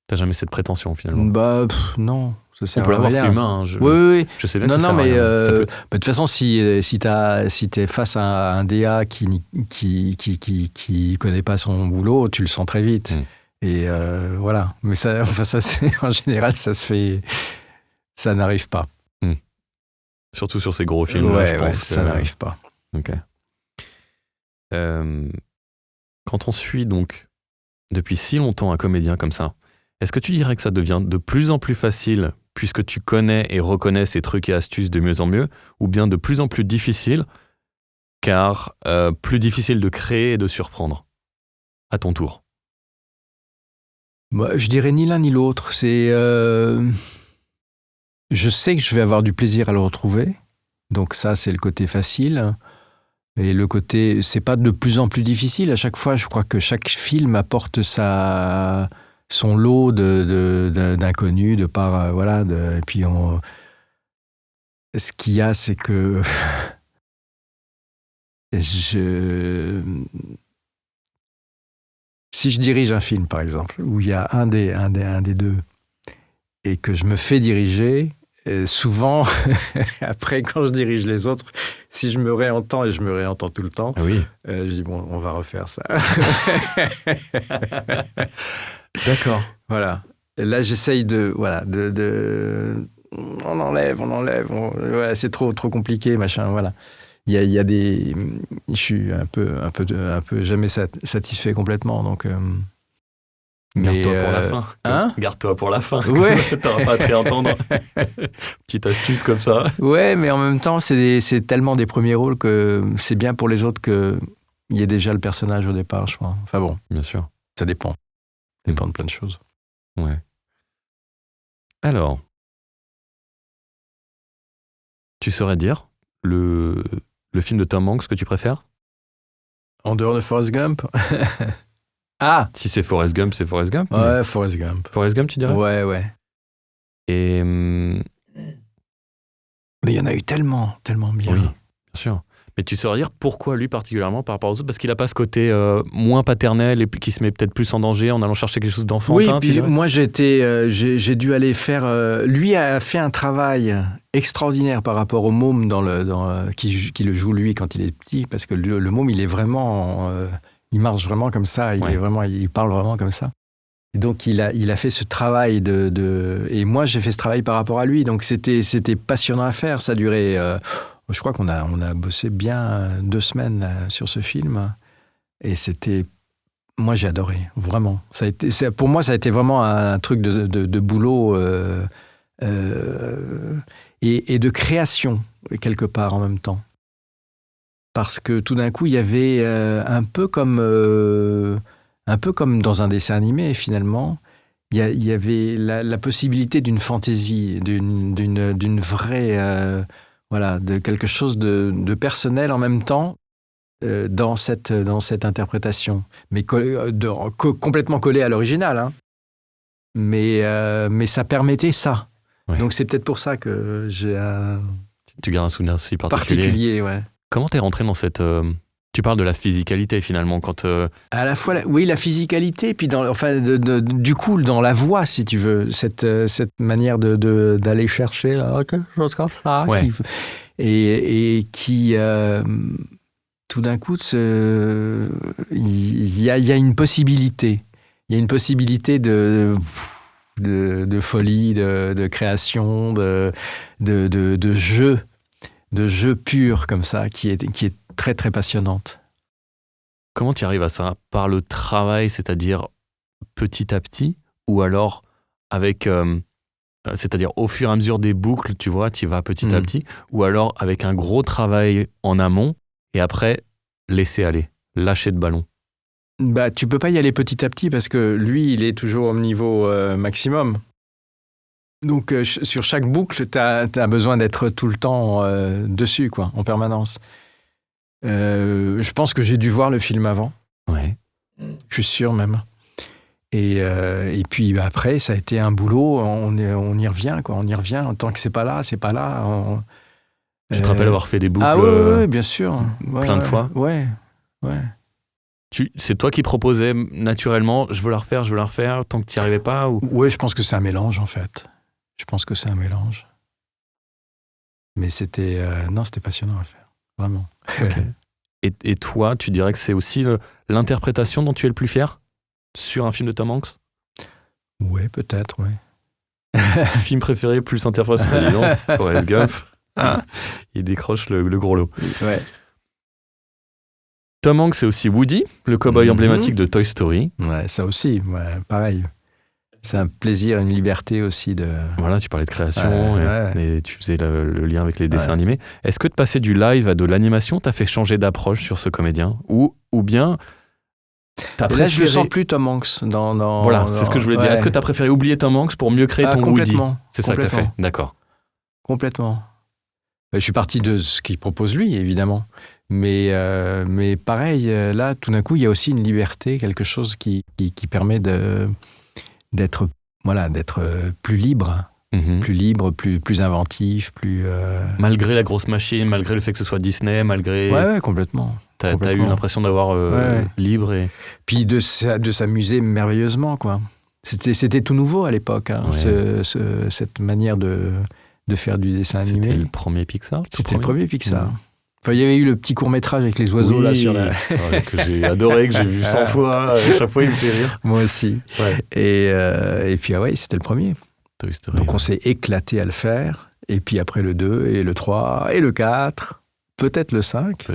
T'as jamais cette prétention finalement. Bah non, ça sert on peut à l'avoir, rien. c'est humain. Oui. Je sais bien que non, ça sert à mais rien. de toute façon, si t'es face à un DA qui connaît pas son boulot, tu le sens très vite. Et voilà. Mais ça en général, ça n'arrive pas. Surtout sur ces gros films, je pense. Ça n'arrive pas. Ok. Quand on suit donc depuis si longtemps un comédien comme ça, est-ce que tu dirais que ça devient de plus en plus facile puisque tu connais et reconnais ces trucs et astuces de mieux en mieux, ou bien de plus en plus difficile car plus difficile de créer et de surprendre à ton tour? Moi, je dirais ni l'un ni l'autre. Je sais que je vais avoir du plaisir à le retrouver. Donc ça, c'est le côté facile. Et le côté, c'est pas de plus en plus difficile. À chaque fois, je crois que chaque film apporte son lot d'inconnus, de part, voilà. Et puis, ce qu'il y a, c'est que si je dirige un film, par exemple, où il y a un des 2 et que je me fais diriger, souvent, après, quand je dirige les autres, si je me réentends, et je me réentends tout le temps, je dis, bon, on va refaire ça. D'accord. Voilà. Et là, j'essaye on enlève, ouais, c'est trop compliqué, machin, voilà. Il y a des... Je suis un peu jamais satisfait complètement, donc... Garde-toi pour la fin. Garde-toi pour la fin. Ouais. T'auras pas à te réentendre. Petite astuce comme ça. Ouais, mais en même temps, c'est tellement des premiers rôles que c'est bien pour les autres qu'il y ait déjà le personnage au départ, je crois. Enfin bon. Bien sûr. Ça dépend. Ça dépend de plein de choses. Ouais. Alors, tu saurais dire le film de Tom Hanks que tu préfères? En dehors de Forrest Gump? Si c'est Forrest Gump, c'est Forrest Gump. Ouais, Forrest Gump. Forrest Gump, tu dirais? Ouais. Et... Mais il y en a eu tellement bien. Oui, bien sûr. Mais tu saurais dire pourquoi lui particulièrement par rapport aux autres? Parce qu'il n'a pas ce côté moins paternel et qui se met peut-être plus en danger en allant chercher quelque chose d'enfantin. Oui, puis moi j'ai dû aller faire... lui a fait un travail extraordinaire par rapport au môme qui le joue lui quand il est petit, parce que le môme il est vraiment... il marche vraiment comme ça, il parle vraiment comme ça. Et donc il a fait ce travail et moi j'ai fait ce travail par rapport à lui, donc c'était passionnant à faire. Ça a duré, je crois qu'on a bossé bien 2 semaines là, sur ce film, et moi j'ai adoré, vraiment. Pour moi ça a été vraiment un truc de boulot et de création quelque part en même temps. Parce que tout d'un coup, il y avait un peu comme dans un dessin animé, finalement, il y avait la possibilité d'une fantaisie, d'une vraie... de quelque chose de personnel en même temps dans cette interprétation. Mais complètement collé à l'original. Hein. Mais ça permettait ça. Ouais. Donc c'est peut-être pour ça que j'ai un... Tu gardes un souvenir si particulier. Ouais. Comment t'es rentré dans cette... Tu parles de la physicalité finalement quand... À la fois, oui, la physicalité, puis du coup dans la voix, si tu veux, cette manière d'aller chercher quelque chose comme ça, ouais. et qui tout d'un coup, il y a une possibilité. il y a une possibilité de folie, de création, de jeu pur comme ça, qui est très, très passionnante. Comment tu arrives à ça? Par le travail, c'est-à-dire petit à petit, ou alors avec, c'est-à-dire au fur et à mesure des boucles, tu vois, tu vas petit à petit, ou alors avec un gros travail en amont, et après, laisser aller, lâcher de ballon? Bah, tu peux pas y aller petit à petit parce que lui, il est toujours au niveau maximum. Donc, sur chaque boucle, tu as besoin d'être tout le temps dessus, quoi, en permanence. Je pense que j'ai dû voir le film avant. Ouais. Je suis sûr même. Et puis après, ça a été un boulot. On y revient, quoi. On y revient. Tant que c'est pas là, c'est pas là. Tu te rappelles avoir fait des boucles? Ah oui, bien sûr. Plein de fois? Ouais. C'est toi qui proposais naturellement, je veux la refaire, tant que tu n'y arrivais pas ou... Oui, je pense que c'est un mélange, en fait. Mais c'était passionnant à le faire, vraiment. Okay. Et toi, tu dirais que c'est aussi l'interprétation dont tu es le plus fier sur un film de Tom Hanks? Oui, peut-être, oui. Film préféré plus interprétation, dis donc, Forrest Gump. Il décroche le gros lot. Ouais. Tom Hanks, c'est aussi Woody, le cow-boy emblématique de Toy Story. Ouais, ça aussi, pareil. C'est un plaisir, une liberté aussi de... Voilà, tu parlais de création et tu faisais le lien avec les dessins animés. Est-ce que de passer du live à de l'animation t'a fait changer d'approche sur ce comédien? Ou bien t'as préféré... Là, je le sens plus Tom Hanks Voilà, c'est ce que je voulais dire. Est-ce que t'as préféré oublier Tom Hanks pour mieux créer ton Woody? C'est ça que t'as fait, d'accord. Complètement. Je suis parti de ce qu'il propose lui, évidemment. Mais pareil, là, tout d'un coup, il y a aussi une liberté, quelque chose qui permet d'être plus libre, plus inventif, plus... Malgré la grosse machine, malgré le fait que ce soit Disney, malgré... Ouais, complètement. T'as eu l'impression d'avoir libre et... Puis de s'amuser merveilleusement, quoi. C'était tout nouveau à l'époque, hein, cette manière de faire du dessin animé. C'était le premier Pixar? C'était le premier Pixar. Enfin, il y avait eu le petit court-métrage avec les oiseaux là sur la... que j'ai adoré, que j'ai vu 100 fois. Chaque fois, il me fait rire. Moi aussi. Ouais. Et puis, c'était le premier. Toy Story, donc, on s'est éclaté à le faire. Et puis après, le 2, et le 3, et le 4. Peut-être le 5.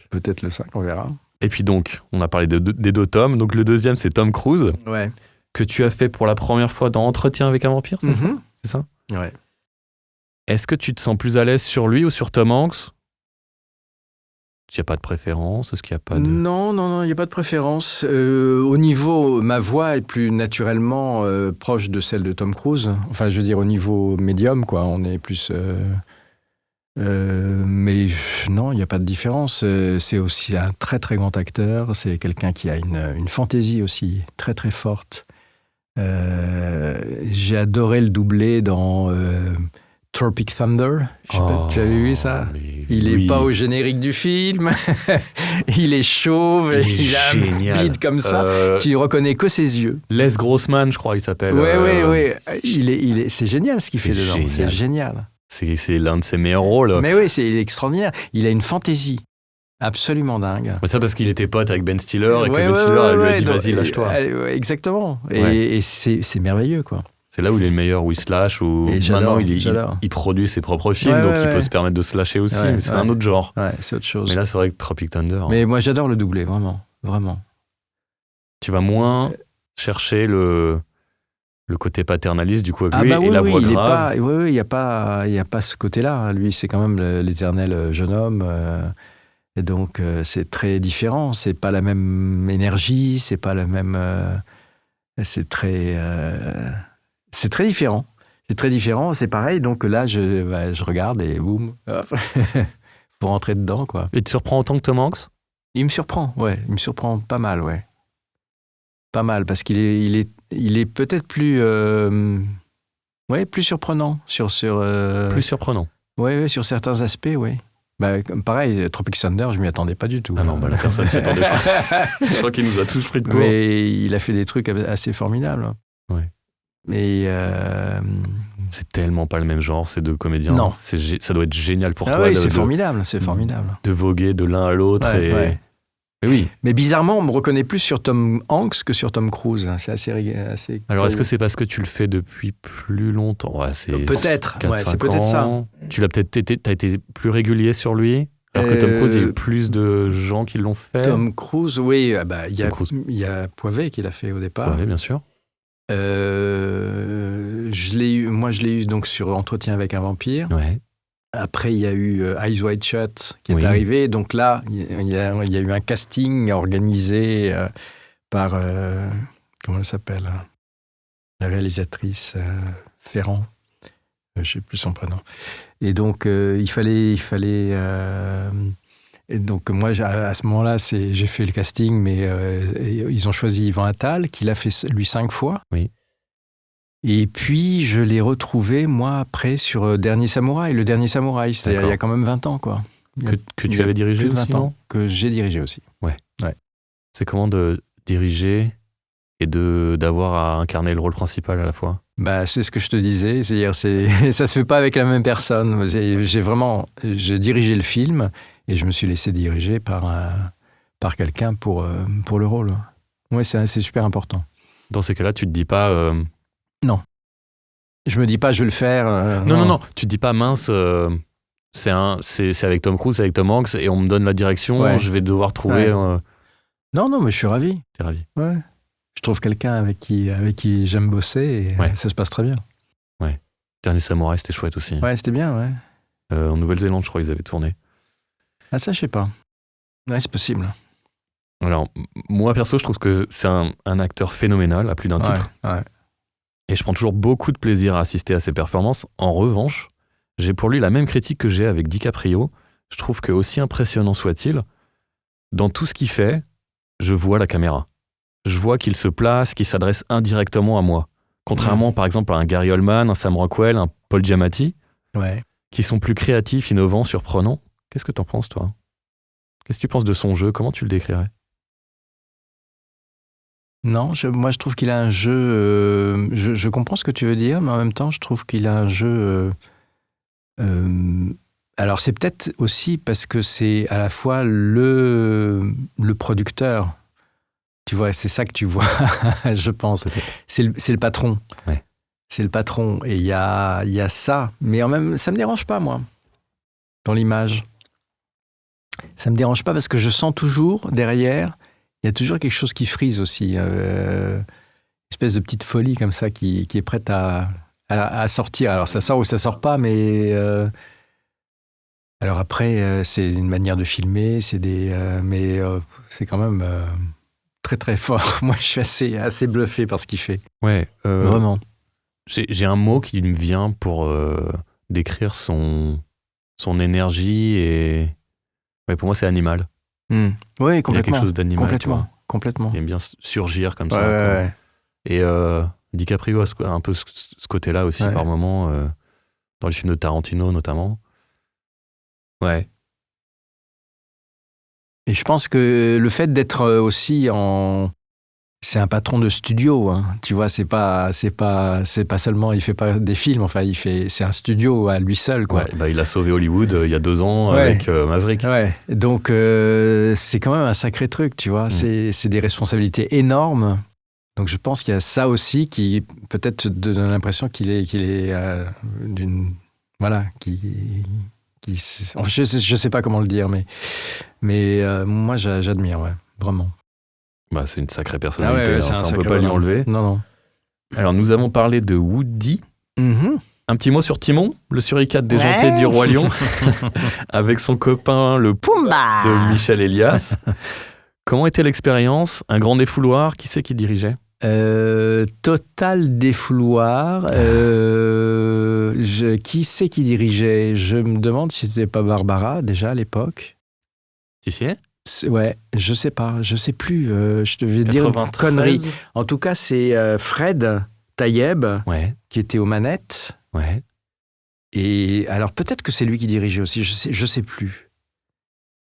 Peut-être le 5, on verra. Et puis donc, on a parlé des deux tomes. Donc, le deuxième, c'est Tom Cruise. Ouais. Que tu as fait pour la première fois dans Entretien avec un vampire, c'est ça? C'est ça? Ouais. Est-ce que tu te sens plus à l'aise sur lui ou sur Tom Hanks? Il n'y a pas de préférence? Est-ce qu'il y a pas de... Non, il n'y a pas de préférence. Au niveau, ma voix est plus naturellement proche de celle de Tom Cruise. Enfin, je veux dire, au niveau médium, quoi. On est plus... mais non, il n'y a pas de différence. C'est aussi un très, très grand acteur. C'est quelqu'un qui a une fantaisie aussi très, très forte. J'ai adoré le doubler dans... Tropic Thunder, je sais pas, tu avais vu ça? Il est pas au générique du film, il est chauve, il a un bide comme ça, tu reconnais que ses yeux. Les Grossman, je crois, il s'appelle. Oui, c'est génial ce qu'il fait dedans, c'est génial. C'est l'un de ses meilleurs rôles. Mais oui, c'est extraordinaire, il a une fantaisie absolument dingue. Mais ça parce qu'il était pote avec Ben Stiller et que Ben Stiller lui a dit vas-y, lâche-toi. Exactement, et c'est merveilleux, quoi. C'est là où il est le meilleur, où il se lâche, où maintenant il produit ses propres films, donc il peut se permettre de se lâcher aussi. Mais c'est un autre genre. Ouais, c'est autre chose. Mais là, c'est vrai que Tropic Thunder... Mais moi, j'adore le doubler, vraiment. Vraiment. Tu vas moins chercher le côté paternaliste, du coup, avec lui, et la voix grave. Il n'y a pas ce côté-là. Lui, c'est quand même l'éternel jeune homme. Et donc, c'est très différent. C'est pas la même énergie, c'est pas la même... c'est très différent. C'est très différent, c'est pareil. Donc là, je regarde et boum, faut rentrer dedans, quoi. Il te surprend autant que Tom Hanks? Il me surprend, ouais. Il me surprend pas mal, ouais. Pas mal, parce qu'il est peut-être plus... plus surprenant. Plus surprenant. Ouais, sur certains aspects, oui. Pareil, Tropic Thunder, je m'y attendais pas du tout. Ah non, la personne s'y attendait. Je crois qu'il nous a tous pris de court. Mais il a fait des trucs assez formidables. Ouais. Mais c'est tellement pas le même genre, ces deux comédiens. Non. Ça doit être génial pour toi. Oui, c'est formidable. De voguer de l'un à l'autre. Oui. Mais bizarrement, on me reconnaît plus sur Tom Hanks que sur Tom Cruise. C'est assez Alors, est-ce que c'est parce que tu le fais depuis plus longtemps? Peut-être. C'est peut-être ça. Tu l'as t'as été plus régulier sur lui? Alors que Tom Cruise, il y a eu plus de gens qui l'ont fait. Tom Cruise, oui. Il y a Poivet qui l'a fait au départ. Poivet, bien sûr. Je l'ai eu donc sur Entretien avec un vampire. Ouais. Après, il y a eu Eyes Wide Shut qui est arrivé. Donc là, il y a eu un casting organisé par... comment elle s'appelle? La réalisatrice Ferrand. Je ne sais plus son prénom. Et donc, il fallait et donc, moi, à ce moment-là, j'ai fait le casting, mais ils ont choisi Yvan Attal, qui l'a fait, lui, 5 fois. Oui. Et puis, je l'ai retrouvé, moi, après, sur Dernier Samouraï. Le Dernier Samouraï, c'était il y a quand même 20 ans, quoi. Que tu avais dirigé plus de 20 aussi, ans, que j'ai dirigé aussi. Ouais. C'est comment de diriger et d'avoir à incarner le rôle principal à la fois? C'est ce que je te disais, c'est-à-dire ça se fait pas avec la même personne. J'ai dirigé le film et je me suis laissé diriger par quelqu'un pour le rôle. Ouais, c'est super important. Dans ces cas-là, tu te dis pas... Non. Je me dis pas, je vais le faire. Non. Tu te dis pas, mince, c'est avec Tom Cruise, c'est avec Tom Hanks, et on me donne la direction, je vais devoir trouver... Non, mais je suis ravi. T'es ravi. Ouais. Je trouve quelqu'un avec qui j'aime bosser et ça se passe très bien. Ouais. Dernier Samouraï, c'était chouette aussi. Ouais, c'était bien, ouais. En Nouvelle-Zélande, je crois qu'ils avaient tourné. Ah, ça, je sais pas. Ouais, c'est possible. Alors, moi, perso, je trouve que c'est un acteur phénoménal à plus d'un titre. Ouais. Et je prends toujours beaucoup de plaisir à assister à ses performances. En revanche, j'ai pour lui la même critique que j'ai avec DiCaprio. Je trouve que, aussi impressionnant soit-il, dans tout ce qu'il fait, je vois la caméra. Je vois qu'il se place, qu'il s'adresse indirectement à moi. Contrairement, par exemple, à un Gary Oldman, un Sam Rockwell, un Paul Giamatti, qui sont plus créatifs, innovants, surprenants. Qu'est-ce que t'en penses, toi? Qu'est-ce que tu penses de son jeu? Comment tu le décrirais? Non, moi, je trouve qu'il a un jeu... je comprends ce que tu veux dire, mais en même temps, je trouve qu'il a un jeu... alors, c'est peut-être aussi parce que c'est à la fois le producteur. Tu vois, c'est ça que tu vois, je pense. C'est le patron. Ouais. C'est le patron. Et il y a ça. Mais en même, ça ne me dérange pas, moi, dans l'image. Ça ne me dérange pas parce que je sens toujours, derrière, il y a toujours quelque chose qui frise aussi. Une espèce de petite folie comme ça qui est prête à sortir. Alors, ça sort ou ça ne sort pas, mais... alors après, c'est une manière de filmer, mais c'est quand même... très très fort. Moi, je suis assez bluffé par ce qu'il fait. Ouais. Vraiment. J'ai un mot qui me vient pour décrire son énergie et... Ouais, pour moi, c'est animal. Oui, complètement. Il y a quelque chose d'animal, tu vois. Complètement. Il aime bien surgir comme ça. Ouais. Et DiCaprio a un peu ce côté-là aussi par moment, dans les films de Tarantino notamment. Ouais. Et je pense que le fait d'être aussi c'est un patron de studio, hein. Tu vois, c'est pas seulement, il fait pas des films, enfin, c'est un studio à lui seul, quoi. Ouais, il a sauvé Hollywood il y a 2 ans avec Maverick. Ouais. Donc, c'est quand même un sacré truc, tu vois. C'est des responsabilités énormes. Donc, je pense qu'il y a ça aussi qui peut-être te donne l'impression qu'il est d'une... Voilà, je sais pas comment le dire, mais moi, j'admire, ouais, vraiment. C'est une sacrée personnalité, ça, on peut pas lui enlever. Non. Alors, nous avons parlé de Woody. Un petit mot sur Timon, le suricate déjanté du Roi Lion, avec son copain le Pumba de Michel Elias. Comment était l'expérience? Un grand défouloir? Qui c'est qui dirigeait? Total défouloir. Qui c'est qui dirigeait? Je me demande si c'était pas Barbara déjà à l'époque. Si. Ouais, je sais pas, je sais plus. Je te vais dire une connerie. En tout cas, c'est Fred Taïeb qui était aux manettes. Ouais. Et alors peut-être que c'est lui qui dirigeait aussi. Je sais plus.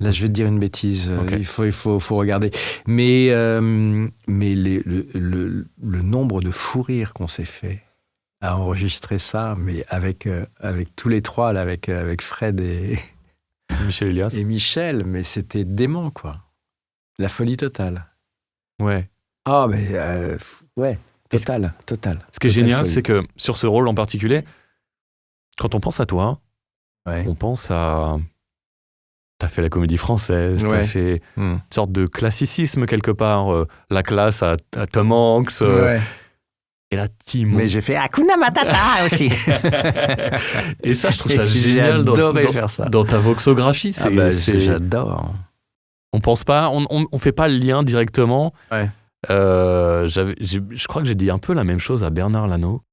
Là, je vais te dire une bêtise. Okay. Il faut regarder. Mais le nombre de fous rires qu'on s'est fait à enregistrer ça, mais avec tous les trois, là, avec Fred et Michel Elias. Et Michel, mais c'était dément, quoi. La folie totale. Ouais. Ah, mais ouais, total. Ce qui est génial, c'est que sur ce rôle en particulier, quand on pense à toi, on pense à... T'as fait la comédie française, t'as fait une sorte de classicisme quelque part, la classe à Tom Hanks, et là Timon. Mais j'ai fait Hakuna Matata aussi. Et ça, je trouve ça génial dans ta voxographie. J'adore. On pense pas, on fait pas le lien directement. Ouais. Je crois que j'ai dit un peu la même chose à Bernard Lano.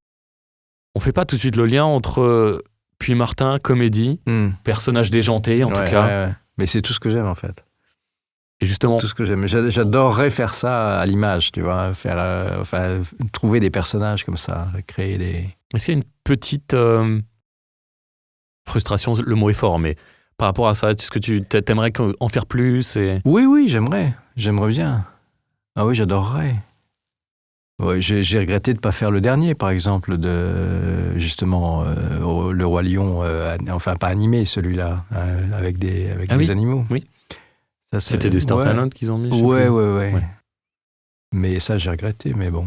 On fait pas tout de suite le lien entre Puy Martin, comédie, personnage déjanté en tout cas. Ouais. Mais c'est tout ce que j'aime en fait. Et justement, tout ce que j'aime. J'adorerais faire ça à l'image, tu vois, trouver des personnages comme ça, créer des. Est-ce qu'il y a une petite frustration, le mot est fort, mais par rapport à ça, est-ce que tu aimerais en faire plus Oui, j'aimerais bien. Ah oui, j'adorerais. Ouais, j'ai regretté de ne pas faire le dernier, par exemple, justement, Le Roi Lion, enfin pas animé celui-là, avec des animaux. Oui. Ça, c'était des Star Talent qu'ils ont mis. Ouais. Mais ça, j'ai regretté, mais bon.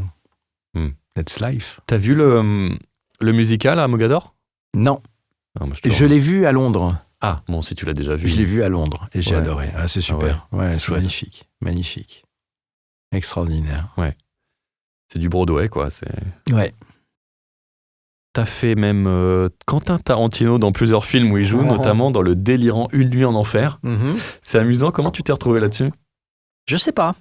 That's life. T'as vu le musical à Mogador ? Non. Je l'ai vu à Londres. Ah, bon, si tu l'as déjà vu. Je l'ai vu à Londres et j'ai adoré. Ah, c'est super. C'est magnifique. Magnifique. Extraordinaire. Ouais. C'est du Broadway, quoi. Ouais. T'as fait même Quentin Tarantino dans plusieurs films où il joue, notamment dans Le Délirant Une nuit en enfer. C'est amusant. Comment tu t'es retrouvé là-dessus ? Je sais pas,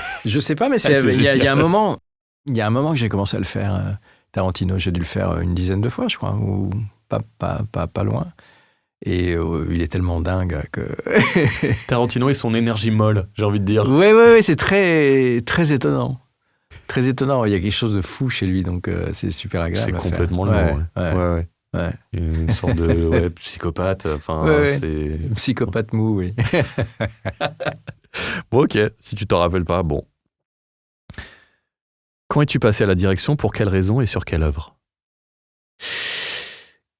mais il y a un moment que j'ai commencé à le faire. Tarantino, j'ai dû le faire une dizaine de fois, je crois, ou pas loin. Et il est tellement dingue que... Tarantino et son énergie molle, j'ai envie de dire. Oui, c'est très, très étonnant. Très étonnant, il y a quelque chose de fou chez lui, donc c'est super agréable. C'est complètement le mot. Ouais. Une sorte de psychopathe. C'est... Psychopathe mou, oui. Bon, ok, si tu t'en rappelles pas, bon. Quand es-tu passé à la direction, pour quelle raison et sur quelle œuvre ?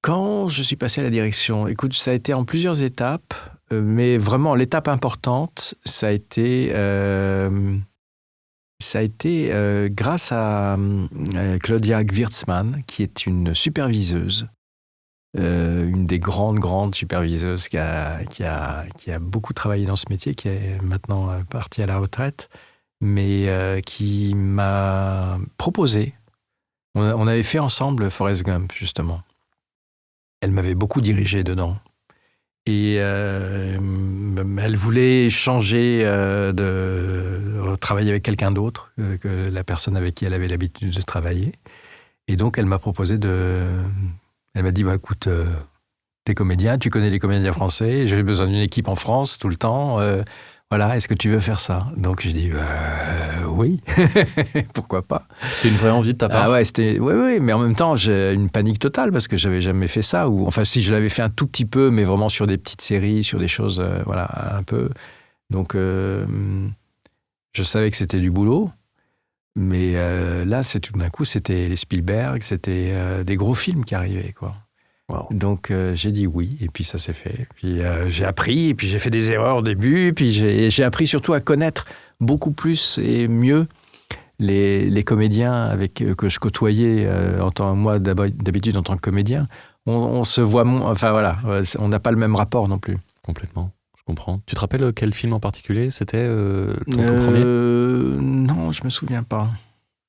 Quand je suis passé à la direction, écoute, ça a été en plusieurs étapes, mais vraiment l'étape importante, ça a été grâce à Claudia Gwirtzmann, qui est une superviseuse, une des grandes superviseuses qui a beaucoup travaillé dans ce métier, qui est maintenant partie à la retraite, mais qui m'a proposé. On avait fait ensemble Forrest Gump, justement. Elle m'avait beaucoup dirigé dedans. Et elle voulait changer de travailler avec quelqu'un d'autre que la personne avec qui elle avait l'habitude de travailler. Et donc, elle m'a proposé Elle m'a dit, écoute, t'es comédien, tu connais les comédiens français, j'ai besoin d'une équipe en France tout le temps. Voilà, est-ce que tu veux faire ça ? Donc, j'ai dit, oui, pourquoi pas. C'était une vraie envie de ta part ? Ah ouais, oui, mais en même temps, j'ai une panique totale parce que j'avais jamais fait ça. Enfin, si je l'avais fait un tout petit peu, mais vraiment sur des petites séries, sur des choses, un peu. Donc, je savais que c'était du boulot. Mais là, tout d'un coup, c'était les Spielberg, c'était des gros films qui arrivaient, quoi. Wow. Donc, j'ai dit oui, et puis ça s'est fait. Puis j'ai appris, et puis j'ai fait des erreurs au début, puis j'ai appris surtout à connaître beaucoup plus et mieux les comédiens que je côtoyais, moi d'habitude en tant que comédien. On se voit, enfin voilà, on n'a pas le même rapport non plus. Complètement, je comprends. Tu te rappelles quel film en particulier c'était ton premier ? Non, je me souviens pas.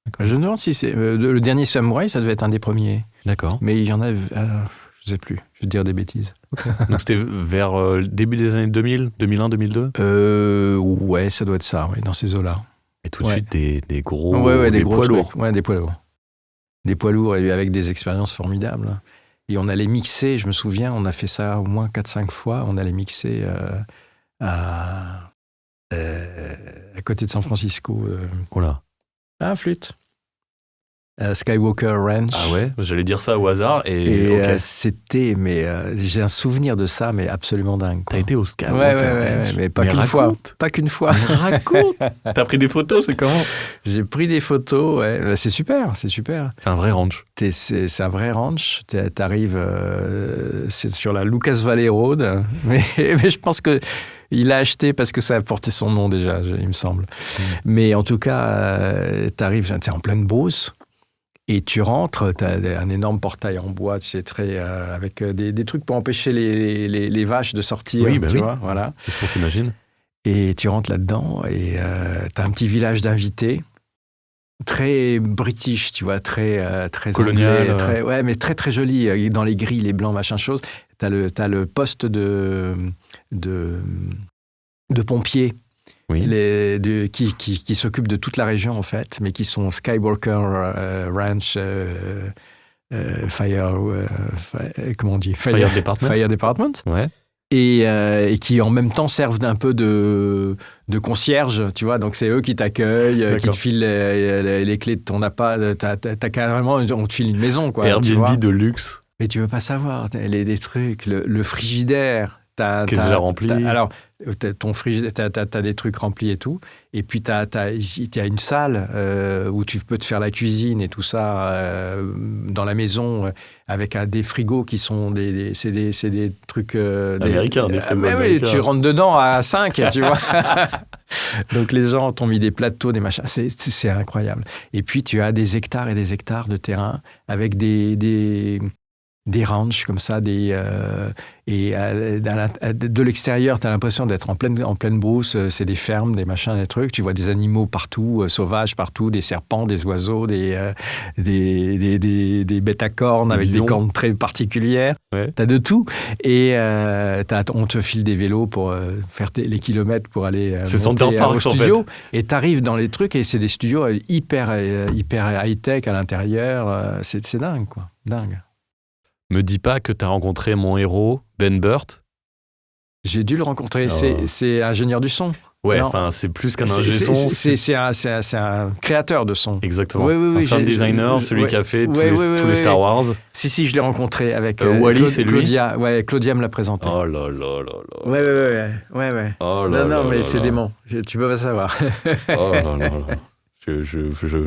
D'accord. Je me demande si c'est le dernier Samouraï, ça devait être un des premiers. D'accord. Mais il y en a, je sais plus. Je vais te dire des bêtises. Okay. Donc c'était vers début des années 2000, 2001, 2002. Ouais, ça doit être ça, ouais, dans ces eaux-là. Et tout de suite des gros, des poids lourds. Ouais, des poids lourds. Des poids lourds et avec des expériences formidables. Et on allait mixer, je me souviens, on a fait ça au moins 4-5 fois. On allait mixer à côté de San Francisco. Oh là. Ah, flûte. Skywalker Ranch. Ah ouais, j'allais dire ça au hasard. Et okay. C'était, mais j'ai un souvenir de ça, mais absolument dingue. T'as été au Skywalker Ranch. Ouais, mais pas qu'une fois. Pas qu'une fois. Raconte. T'as pris des photos, c'est comment ? J'ai pris des photos, ouais. C'est super. C'est un vrai ranch. C'est un vrai ranch. T'arrives, c'est sur la Lucas Valley Road, mais je pense que Il l'a acheté parce que ça a porté son nom déjà, il me semble. Mais en tout cas, t'es en pleine brousse. Et tu rentres, tu as un énorme portail en bois, avec des trucs pour empêcher les vaches de sortir. Oui, tu vois, voilà. C'est ce qu'on s'imagine. Et tu rentres là-dedans et tu as un petit village d'invités, très british, tu vois, très colonial, anglais, ouais, mais très très joli, dans les grilles, les blancs, machin chose. Tu as le poste de pompiers. Oui. Qui s'occupent de toute la région, en fait, mais qui sont Skywalker Ranch, comment on dit, Fire Department. Fire Department. Ouais. Et qui, en même temps, servent d'un peu de concierge, tu vois. Donc, c'est eux qui t'accueillent, qui te filent les clés de ton appart. T'as carrément, on te file une maison, quoi. Airbnb de luxe. Mais tu veux pas savoir, des trucs, le frigidaire. Qui est déjà rempli. Alors, ton frigidaire, t'as des trucs remplis et tout. Et puis, t'as une salle où tu peux te faire la cuisine et tout ça dans la maison avec des frigos qui sont c'est des trucs... américains, des frigos américains. Oui, tu rentres dedans à 5, tu vois. Donc, les gens t'ont mis des plateaux, des machins. C'est incroyable. Et puis, tu as des hectares et des hectares de terrain avec des ranchs comme ça, et de l'extérieur, tu as l'impression d'être en pleine brousse. C'est des fermes, des machins, des trucs. Tu vois des animaux partout, sauvages partout, des serpents, des oiseaux, des bêtes à cornes avec des cornes très particulières. Ouais. Tu as de tout. Et on te file des vélos pour faire les kilomètres pour aller monter au studio. En fait. Et tu arrives dans les trucs et c'est des studios hyper high-tech à l'intérieur. C'est dingue, quoi. Dingue. Me dis pas que tu as rencontré mon héros, Ben Burt. J'ai dû le rencontrer. C'est ingénieur du son. Ouais, enfin, c'est plus qu'un ingé son. C'est un créateur de son. Exactement. Oui, un sound designer, celui qui a fait tous les Star Wars. Si, je l'ai rencontré avec Wally, c'est lui. Claudia. Ouais, Claudia me l'a présenté. Oh là là là là. Ouais. Oh là non, mais là c'est là. dément. Tu peux pas savoir. Oh là là là.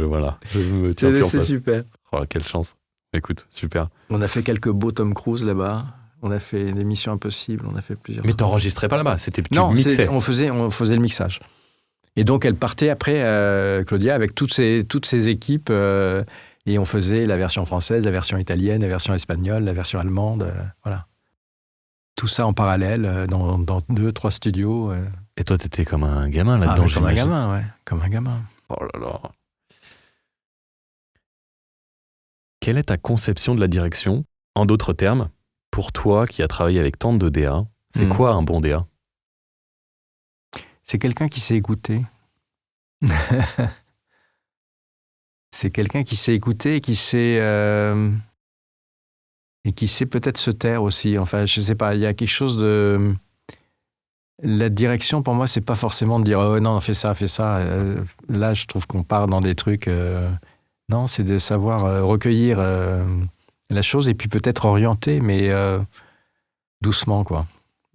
Voilà. Je me tiens plus en place. C'est super. Oh, quelle chance. Écoute, super. On a fait quelques beaux Tom Cruise là-bas. On a fait des Missions Impossibles. On a fait plusieurs. Mais t'enregistrais pas là-bas. Tu mixais. On faisait le mixage. Et donc, elle partait après, Claudia, avec toutes ses équipes. Et on faisait la version française, la version italienne, la version espagnole, la version allemande. Voilà. Tout ça en parallèle, dans 2-3 studios. Et toi, t'étais comme un gamin là-dedans, comme un gamin, ouais. Comme un gamin. Oh là là. Quelle est ta conception de la direction? En d'autres termes, pour toi qui as travaillé avec tant de DA, c'est quoi un bon DA? C'est quelqu'un qui sait écouter. C'est quelqu'un qui sait écouter et qui sait peut-être se taire aussi. Enfin, je sais pas, il y a quelque chose de... La direction, pour moi, c'est pas forcément de dire « Oh non, fais ça, fais ça ». Là, je trouve qu'on part dans des trucs... Non, c'est de savoir recueillir la chose et puis peut-être orienter, mais doucement, quoi.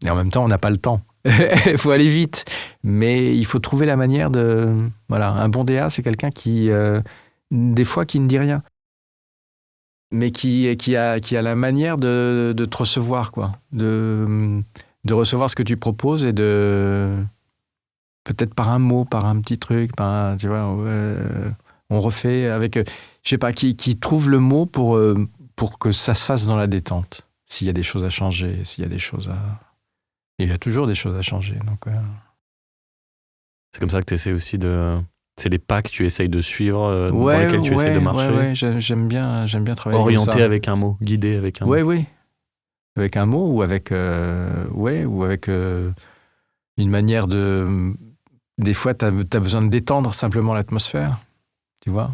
Et en même temps, on n'a pas le temps. Il faut aller vite. Mais il faut trouver la manière de... Voilà, un bon DA, c'est quelqu'un qui, des fois, qui ne dit rien. Mais qui a la manière de te recevoir, quoi. De recevoir ce que tu proposes et de... Peut-être par un mot, par un petit truc, tu vois... on refait avec, je sais pas, qui trouve le mot pour que ça se fasse dans la détente. S'il y a des choses à changer, s'il y a des choses à... Et il y a toujours des choses à changer. Donc, C'est comme ça que tu essaies aussi de... C'est les pas que tu essayes de suivre, dans lesquels tu essayes de marcher. Ouais, j'aime bien travailler orienté comme ça. avec un mot, guidé avec un mot. Oui. Avec un mot ou avec une manière de... Des fois, tu as besoin de détendre simplement l'atmosphère. Tu vois?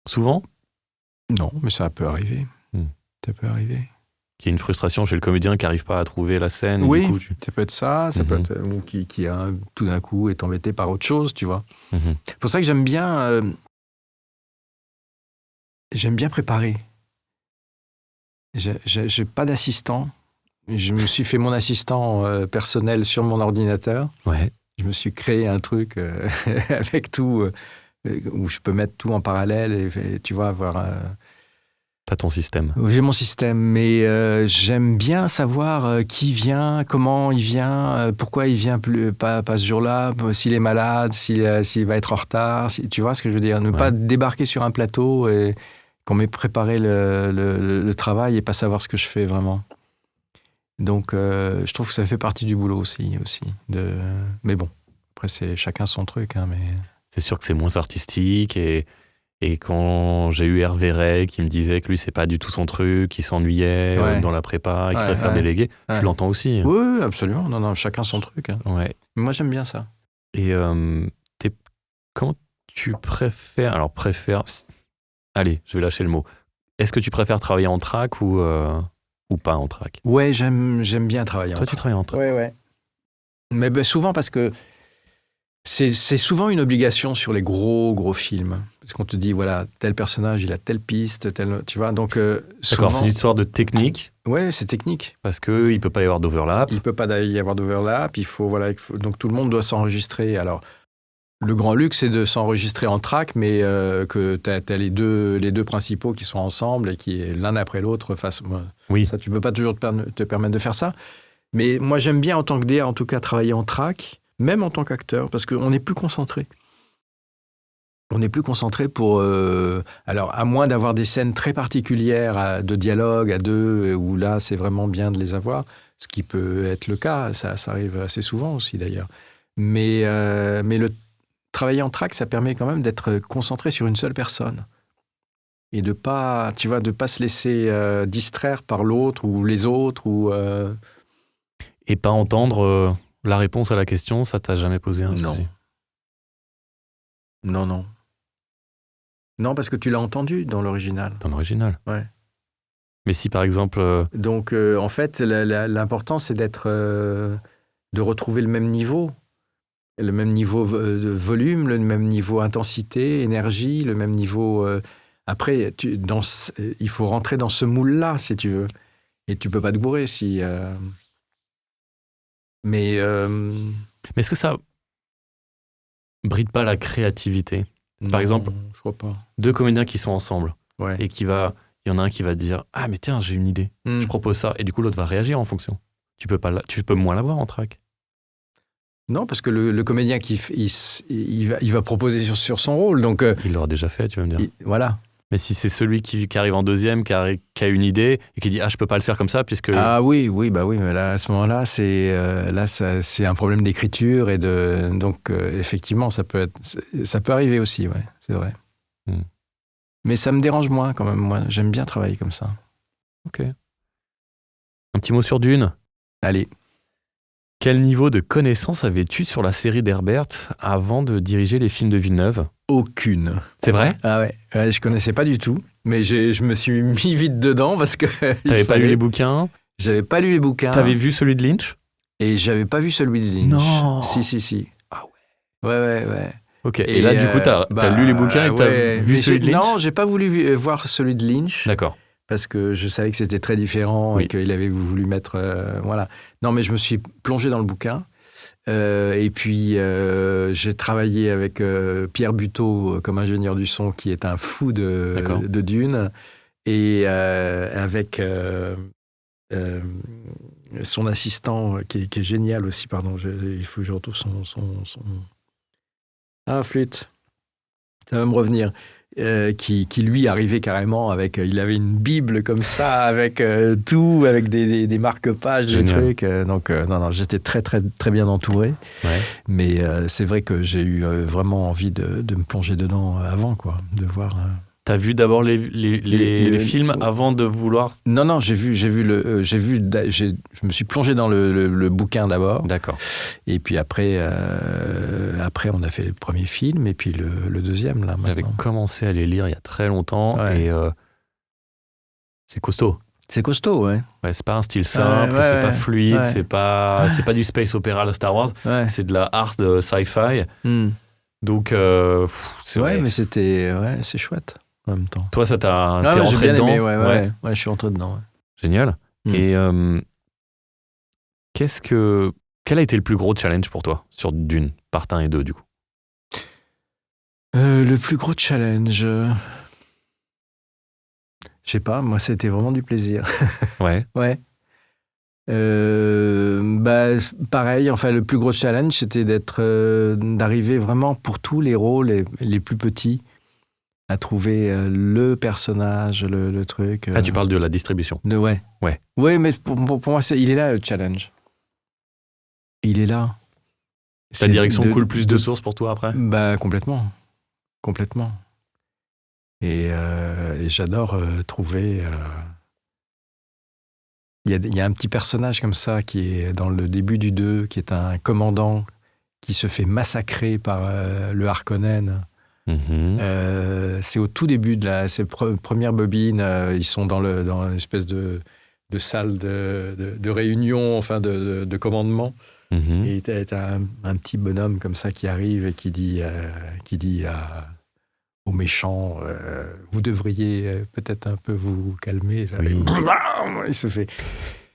Souvent? Non, mais ça peut arriver. Ça peut arriver. Qu'il y ait une frustration chez le comédien qui n'arrive pas à trouver la scène. Oui, du coup, ça peut être ça. Ça peut être ou qui tout d'un coup est embêté par autre chose, tu vois. C'est pour ça que j'aime bien préparer. J'ai pas d'assistant. Je me suis fait mon assistant personnel sur mon ordinateur. Ouais. Je me suis créé un truc avec tout... où je peux mettre tout en parallèle et tu vois, avoir T'as ton système. J'ai mon système, mais j'aime bien savoir qui vient, comment il vient, pourquoi il vient pas ce jour-là, s'il est malade, s'il va être en retard. Tu vois ce que je veux dire ? Ne pas débarquer sur un plateau et qu'on m'ait préparé le travail et pas savoir ce que je fais vraiment. Donc, je trouve que ça fait partie du boulot aussi. Mais bon, après, c'est chacun son truc. Hein, mais... C'est sûr que c'est moins artistique et quand j'ai eu Hervé Rey qui me disait que lui, c'est pas du tout son truc, qu'il s'ennuyait dans la prépa et qu'il préfère déléguer, je l'entends aussi. Oui, absolument. Non, chacun son truc. Hein. Ouais. Moi, j'aime bien ça. Et quand tu préfères... Alors, allez, je vais lâcher le mot. Est-ce que tu préfères travailler en track ou pas en track ? Ouais, j'aime bien travailler en track. Toi, tu travailles en track ? Ouais. Mais souvent parce que c'est souvent une obligation sur les gros films. Parce qu'on te dit, voilà, tel personnage, il a telle piste, tu vois, donc D'accord, c'est une histoire de technique. Ouais, c'est technique. Parce qu'il ne peut pas y avoir d'overlap. Il ne peut pas y avoir d'overlap, donc tout le monde doit s'enregistrer. Alors, le grand luxe, c'est de s'enregistrer en track, mais que tu as les deux principaux qui sont ensemble et qui, l'un après l'autre, fassent... Oui. Ça, tu ne peux pas toujours te permettre de faire ça. Mais moi, j'aime bien, en tant que DA, en tout cas, travailler en track, même en tant qu'acteur, parce qu'on est plus concentré. On est plus concentré pour... alors, à moins d'avoir des scènes très particulières de dialogue à deux, où là, c'est vraiment bien de les avoir, ce qui peut être le cas, ça arrive assez souvent aussi, d'ailleurs. Mais le travailler en track, ça permet quand même d'être concentré sur une seule personne. Et de pas se laisser distraire par l'autre ou les autres. Et pas entendre la réponse à la question, ça t'a jamais posé un souci ? Non. Non, parce que tu l'as entendu dans l'original. Dans l'original ? Ouais. Mais si par exemple... Donc, en fait, l'important, c'est de retrouver le même niveau. Le même niveau de volume, le même niveau intensité, énergie, le même niveau... Après, il faut rentrer dans ce moule-là, si tu veux. Et tu peux pas te bourrer si... Mais est-ce que ça bride pas la créativité ? Par exemple, je crois pas. Deux comédiens qui sont ensemble Ouais. et il y en a un qui va dire « Ah, mais tiens, j'ai une idée, je propose ça. » Et du coup, l'autre va réagir en fonction. Tu peux moins l'avoir en track. Non, parce que le comédien, il va proposer sur son rôle. Donc, il l'aura déjà fait, tu vas me dire. Voilà. Mais si c'est celui qui arrive en deuxième, qui a une idée et qui dit « Ah, je peux pas le faire comme ça puisque... » Ah oui, mais là, à ce moment-là, c'est un problème d'écriture et donc effectivement, ça peut arriver aussi, ouais, c'est vrai. Mais ça me dérange moins quand même, moi, j'aime bien travailler comme ça. Ok. Un petit mot sur Dune ? Allez. Quel niveau de connaissance avais-tu sur la série d'Herbert avant de diriger les films de Villeneuve ? Aucune. C'est vrai ? Ah ouais, je connaissais pas du tout, mais je me suis mis vite dedans parce que... T'avais pas lu les bouquins ? J'avais pas lu les bouquins. T'avais vu celui de Lynch ? Et j'avais pas vu celui de Lynch. Non. Si. Ah ouais. Ouais. Ok, et là du coup t'as lu les bouquins et t'as vu celui de Lynch ? Non, j'ai pas voulu voir celui de Lynch. D'accord. Parce que je savais que c'était très différent et qu'il avait voulu mettre... voilà. Non, mais je me suis plongé dans le bouquin. Et puis, j'ai travaillé avec Pierre Buteau comme ingénieur du son, qui est un fou de Dune. Et avec son assistant, qui est génial aussi, pardon. Il faut que je retrouve son... Ah, flûte. Ça va me revenir. Qui lui arrivait carrément avec... il avait une bible comme ça, avec tout, avec des marque-pages, des trucs. Donc, non, j'étais très, très, très bien entouré. Ouais. Mais c'est vrai que j'ai eu vraiment envie de me plonger dedans avant, quoi, de voir... T'as vu d'abord les films avant de vouloir... Non, je me suis plongé dans le bouquin d'abord. D'accord. Et puis après, on a fait le premier film et puis le deuxième, là, maintenant. J'avais commencé à les lire il y a très longtemps et c'est costaud. C'est costaud, ouais. Ouais, c'est pas un style simple, c'est pas fluide, c'est pas du space opéra à la Star Wars, c'est de la hard sci-fi. Donc, c'est ouais, mais c'est chouette. En même temps. Toi, ça t'es rentré dedans. Ouais, je suis rentré dedans. Ouais. Génial. Et quel a été le plus gros challenge pour toi sur Dune, part 1 et 2 du coup ? Le plus gros challenge... Je sais pas, moi, c'était vraiment du plaisir. Ouais. Ouais. Pareil, enfin, le plus gros challenge, c'était d'arriver vraiment pour tous les rôles les plus petits à trouver le personnage, le truc. Ah, tu parles de la distribution. Ouais. Oui, mais pour moi, il est là le challenge. Il est là. Ta direction coule plus de sources pour toi après ? Complètement. Et j'adore trouver... Il y a un petit personnage comme ça qui est dans le début du 2, qui est un commandant qui se fait massacrer par le Harkonnen. C'est au tout début de ces premières bobines. Ils sont dans l'espèce de salle de réunion, enfin de commandement. Et t'as un petit bonhomme comme ça qui arrive et qui dit aux méchants, vous devriez peut-être un peu vous calmer. Il se fait.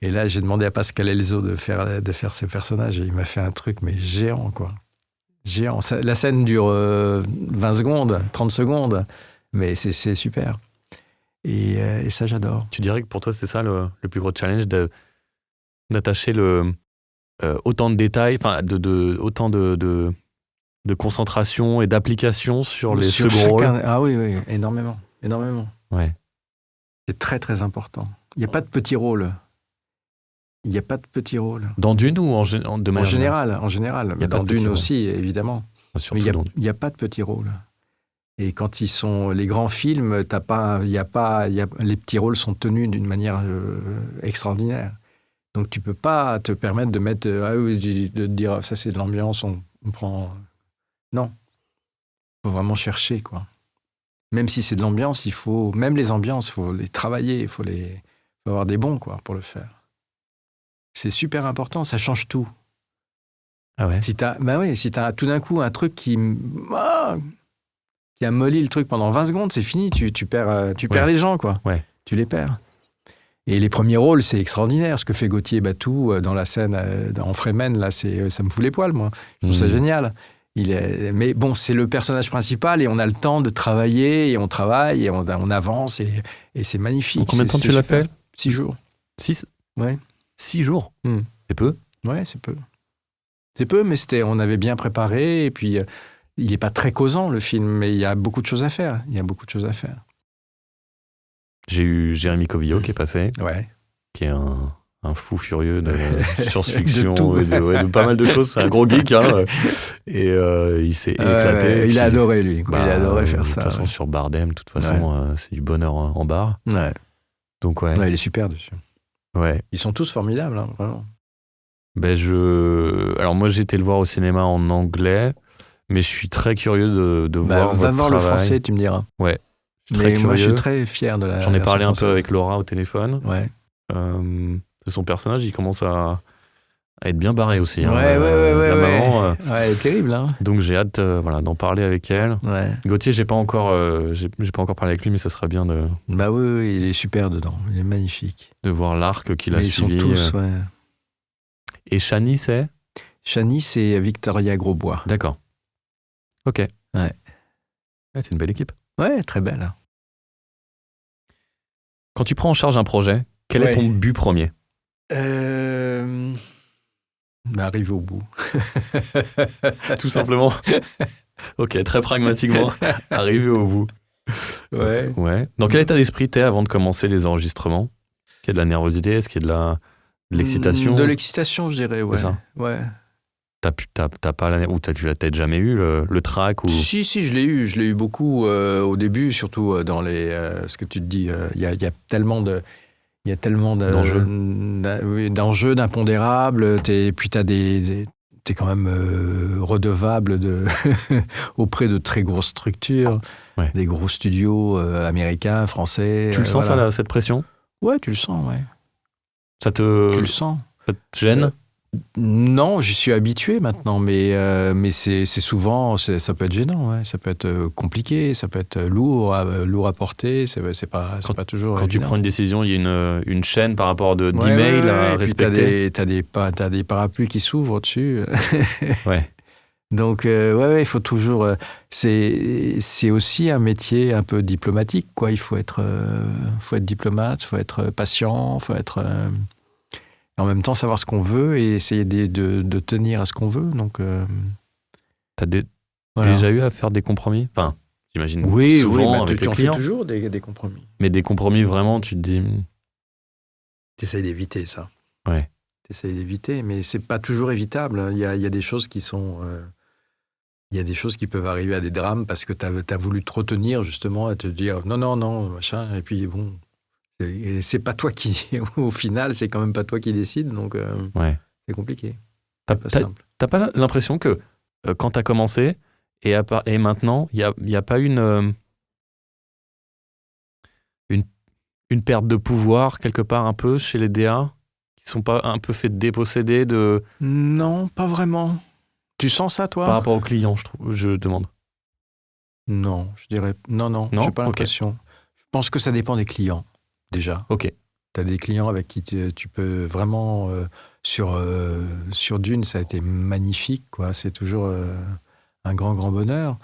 Et là, j'ai demandé à Pascal Elzo de faire ces personnages et il m'a fait un truc mais géant, quoi. Géant. La scène dure 20 secondes, 30 secondes, mais c'est super. Et ça, j'adore. Tu dirais que pour toi, c'est ça le plus gros challenge, d'attacher autant de détails, enfin, autant de concentration et d'application sur les seconds rôles. Ah oui, énormément. Ouais. C'est très, très important. Il n'y a pas de petits rôles. Dans Dune ou de manière générale? En général. Mais dans Dune aussi, évidemment. Surtout mais il n'y a pas de petits rôles. Et quand ils sont les grands films, les petits rôles sont tenus d'une manière extraordinaire. Donc tu peux pas te permettre de mettre, de dire ça c'est de l'ambiance, on prend. Non, il faut vraiment chercher, quoi. Même si c'est de l'ambiance, même les ambiances, il faut les travailler, il faut avoir des bons, quoi, pour le faire. C'est super important, ça change tout. Ah ouais. Si t'as tout d'un coup un truc qui amollit le truc pendant 20 secondes, c'est fini, tu perds les gens, quoi. Ouais. Tu les perds. Et les premiers rôles, c'est extraordinaire. Ce que fait Gauthier Batou dans la scène en Fremen, là, ça me fout les poils, moi. Je trouve ça génial. Mais bon, c'est le personnage principal et on a le temps de travailler et on travaille et on avance et c'est magnifique. En combien de temps tu l'as fait ? 6 jours. 6 ? Ouais. 6 jours ? C'est peu ? Ouais, c'est peu. C'est peu, mais on avait bien préparé et puis il n'est pas très causant, le film, mais il y a beaucoup de choses à faire. J'ai eu Jérémy Covillo qui est passé, qui est un fou furieux de science-fiction de pas mal de choses. C'est un gros geek, hein, et il s'est éclaté. Il a adoré, lui. Il a adoré faire ça. De toute façon, sur Bardem, de toute façon, c'est du bonheur en barre. Ouais. Donc, il est super dessus. Ouais. Ils sont tous formidables, hein, vraiment. Alors moi, j'ai été le voir au cinéma en anglais, mais je suis très curieux de voir votre travail. Va voir le français, tu me diras. Ouais. Mais moi, je suis très fier de la. J'en ai parlé un peu avec Laura au téléphone. Ouais. Son personnage, il commence à être bien barré aussi. Ouais. Maman, elle est terrible. Hein. Donc j'ai hâte d'en parler avec elle. Ouais. Gauthier, j'ai pas encore parlé avec lui, mais ça serait bien de. Oui, il est super dedans. Il est magnifique. De voir l'arc qu'il a suivi. Ils sont tous, ouais. Et Chani, c'est Victoria Grosbois. D'accord. Ok. Ouais. C'est une belle équipe. Ouais, très belle. Quand tu prends en charge un projet, quel est ton but premier ? Arriver au bout. Tout simplement. Ok, très pragmatiquement, arriver au bout. Ouais. Dans quel état d'esprit t'es avant de commencer les enregistrements ? Est-ce qu'il y a de la nervosité ? Est-ce qu'il y a de l'excitation ? De l'excitation, je dirais, ouais. C'est ça ? Ouais. T'as pas ou tu l'as peut-être jamais eu le track ou... Si, je l'ai eu beaucoup au début, surtout dans ce que tu te dis, il y a tellement d'enjeux, d'impondérables, puis t'es quand même redevable auprès de très grosses structures, des gros studios américains, français. Tu le sens cette pression ? Ouais, tu le sens, ouais. Tu le sens. Ça te gêne ? Non, j'y suis habitué maintenant, mais c'est souvent, ça peut être gênant, ouais. Ça peut être compliqué, ça peut être lourd à porter, c'est pas toujours quand évident. Tu prends une décision, il y a une chaîne par rapport d'emails à respecter. T'as des parapluies qui s'ouvrent dessus. Ouais. Donc, il faut toujours... c'est aussi un métier un peu diplomatique, quoi. Il faut être diplomate, il faut être patient, il faut être... en même temps, savoir ce qu'on veut et essayer de tenir à ce qu'on veut. Donc, t'as déjà eu à faire des compromis? Enfin, j'imagine souvent avec les clients. Tu en fais toujours des compromis. Mais des compromis, vraiment, tu te dis... T'essayes d'éviter ça. Ouais. T'essayes d'éviter, mais c'est pas toujours évitable. Il y a des choses qui sont... il y a des choses qui peuvent arriver à des drames parce que t'as voulu trop tenir, justement, à te dire non, machin. Et puis, bon, c'est pas toi qui... Au final, c'est quand même pas toi qui décide, donc c'est compliqué. C'est pas simple. T'as pas l'impression que quand t'as commencé et maintenant, il y a pas une perte de pouvoir quelque part un peu chez les DA qui sont pas un peu fait déposséder de... Non, pas vraiment. Tu sens ça, toi? Par rapport aux clients, je demande. Non, je dirais... Non, j'ai pas l'impression. Je pense que ça dépend des clients, déjà. Ok. T'as des clients avec qui tu peux vraiment... sur Dune, ça a été magnifique, quoi. C'est toujours un grand bonheur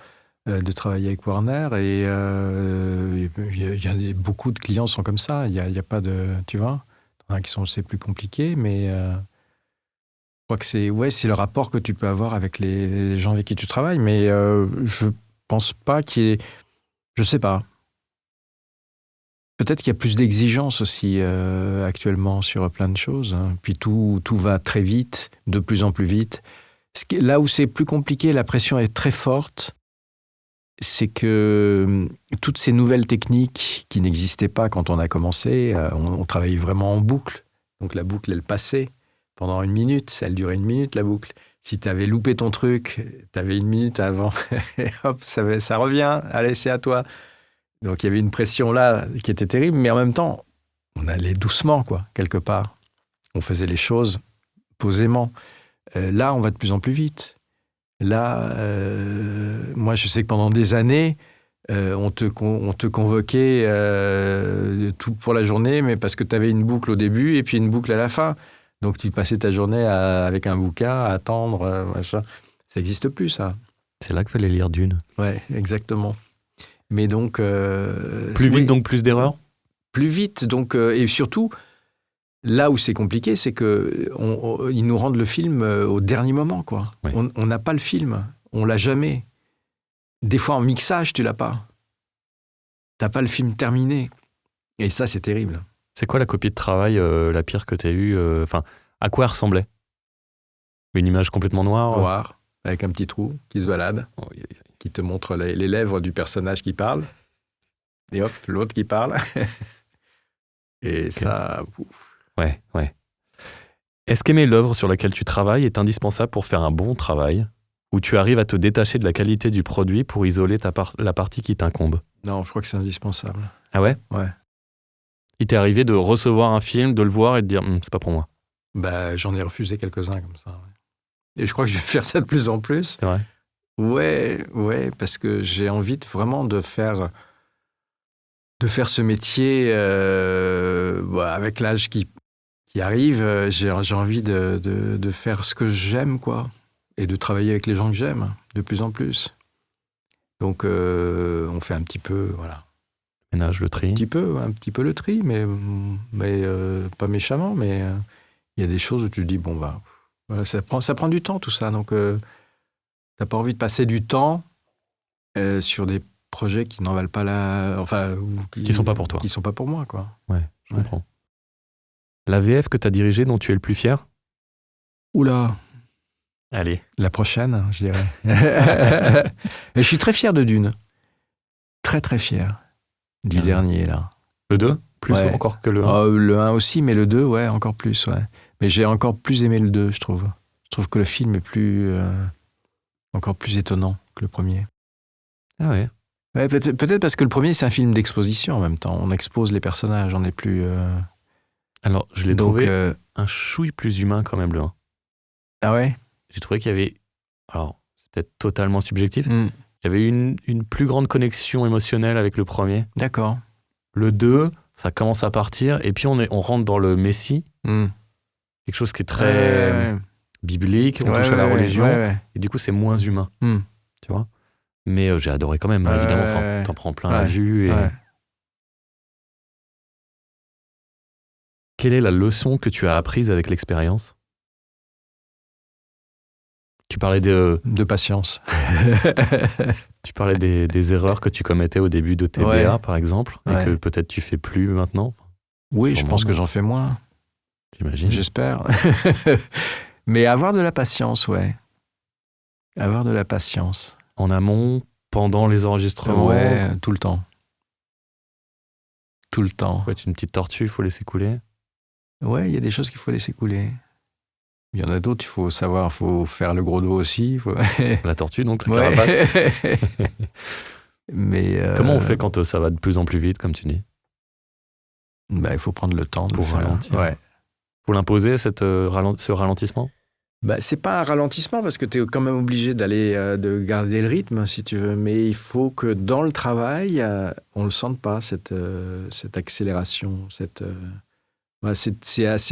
de travailler avec Warner. Et beaucoup de clients sont comme ça. Il y a pas de... Tu vois, il y en a qui sont c'est plus compliqué, mais je crois que c'est le rapport que tu peux avoir avec les gens avec qui tu travailles. Mais je pense pas qu'il y ait... Je sais pas. Peut-être qu'il y a plus d'exigences aussi actuellement sur plein de choses. Puis tout va très vite, de plus en plus vite. Là où c'est plus compliqué, la pression est très forte, c'est que toutes ces nouvelles techniques qui n'existaient pas quand on a commencé, on travaillait vraiment en boucle. Donc la boucle, elle passait pendant 1 minute, elle durait 1 minute la boucle. Si tu avais loupé ton truc, tu avais 1 minute avant, et hop, ça revient, allez, c'est à toi. Donc il y avait une pression là qui était terrible, mais en même temps, on allait doucement, quoi, quelque part. On faisait les choses posément. Là, on va de plus en plus vite. Là, moi, je sais que pendant des années, on te convoquait tout pour la journée, mais parce que tu avais une boucle au début et puis une boucle à la fin. Donc tu passais ta journée avec un bouquin, à attendre, machin. Ça n'existe plus, ça. C'est là qu'il fallait lire Dune. Ouais, exactement. Mais donc... plus vite, donc plus d'erreurs? Plus vite, donc... et surtout, là où c'est compliqué, c'est qu'ils nous rendent le film au dernier moment, quoi. Oui. On n'a pas le film. On l'a jamais. Des fois, en mixage, tu l'as pas. T'as pas le film terminé. Et ça, c'est terrible. C'est quoi la copie de travail la pire que tu as eue? Enfin, à quoi elle ressemblait? Une image complètement noire? Noire, avec un petit trou qui se balade. Qui te montre les lèvres du personnage qui parle. Et hop, l'autre qui parle. Et okay. Ça... Ouf. Ouais. Est-ce qu'aimer l'œuvre sur laquelle tu travailles est indispensable pour faire un bon travail? Ou tu arrives à te détacher de la qualité du produit pour isoler la partie qui t'incombe? Non, je crois que c'est indispensable. Ah ouais? Ouais. Il t'est arrivé de recevoir un film, de le voir et de dire c'est pas pour moi? Bah, j'en ai refusé quelques-uns comme ça. Ouais. Et je crois que je vais faire ça de plus en plus. C'est vrai? Ouais, parce que j'ai envie vraiment de faire ce métier avec l'âge qui arrive. J'ai envie de faire ce que j'aime, quoi, et de travailler avec les gens que j'aime de plus en plus. Donc, on fait un petit peu, voilà. Ménage, le tri. Un petit peu le tri, mais pas méchamment, mais il y a des choses où tu te dis, bon, bah, voilà, ça prend du temps, tout ça. Donc, t'as pas envie de passer du temps sur des projets qui n'en valent pas qui sont pas pour toi. Qui sont pas pour moi, quoi. Ouais, je comprends. La VF que t'as dirigée, dont tu es le plus fier? Oula. Allez. La prochaine, je dirais. Je suis très fier de Dune. Très, très fier du dernier, là. Le 2? Plus encore que le 1? Le 1 aussi, mais le 2, ouais, encore plus, ouais. Mais j'ai encore plus aimé le 2, je trouve. Je trouve que le film est encore plus étonnant que le premier. Ah ouais? Ouais, peut-être parce que le premier, c'est un film d'exposition en même temps. On expose les personnages, on n'est plus... Alors, je l'ai trouvé un chouille plus humain quand même, le 1. Ah ouais? J'ai trouvé qu'il y avait... Alors, c'est peut-être totalement subjectif. Il y avait une plus grande connexion émotionnelle avec le premier. D'accord. Le 2, ça commence à partir, et puis on rentre dans le Messie. Quelque chose qui est très... biblique, on touche à la religion, et du coup, c'est moins humain, tu vois. Mais j'ai adoré quand même, évidemment, t'en prends plein la vue. Quelle est la leçon que tu as apprise avec l'expérience ? Tu parlais de patience. Tu parlais des erreurs que tu commettais au début de TBA, par exemple, et que peut-être tu fais plus maintenant. Oui, je pense que j'en fais moins. J'imagine. J'espère. Mais avoir de la patience, Avoir de la patience. En amont, pendant les enregistrements. Ouais, tout le temps. Tout le temps. Faut être une petite tortue, il faut laisser couler. Ouais, il y a des choses qu'il faut laisser couler. Il y en a d'autres, il faut faire le gros dos aussi. La tortue, donc, la carapace. Mais comment on fait quand ça va de plus en plus vite, comme tu dis ? Il faut prendre le temps pour ralentir. Faut l'imposer, ce ralentissement ? C'est pas un ralentissement parce que tu es quand même obligé de garder le rythme, si tu veux. Mais il faut que dans le travail, on le sente pas, cette accélération. C'est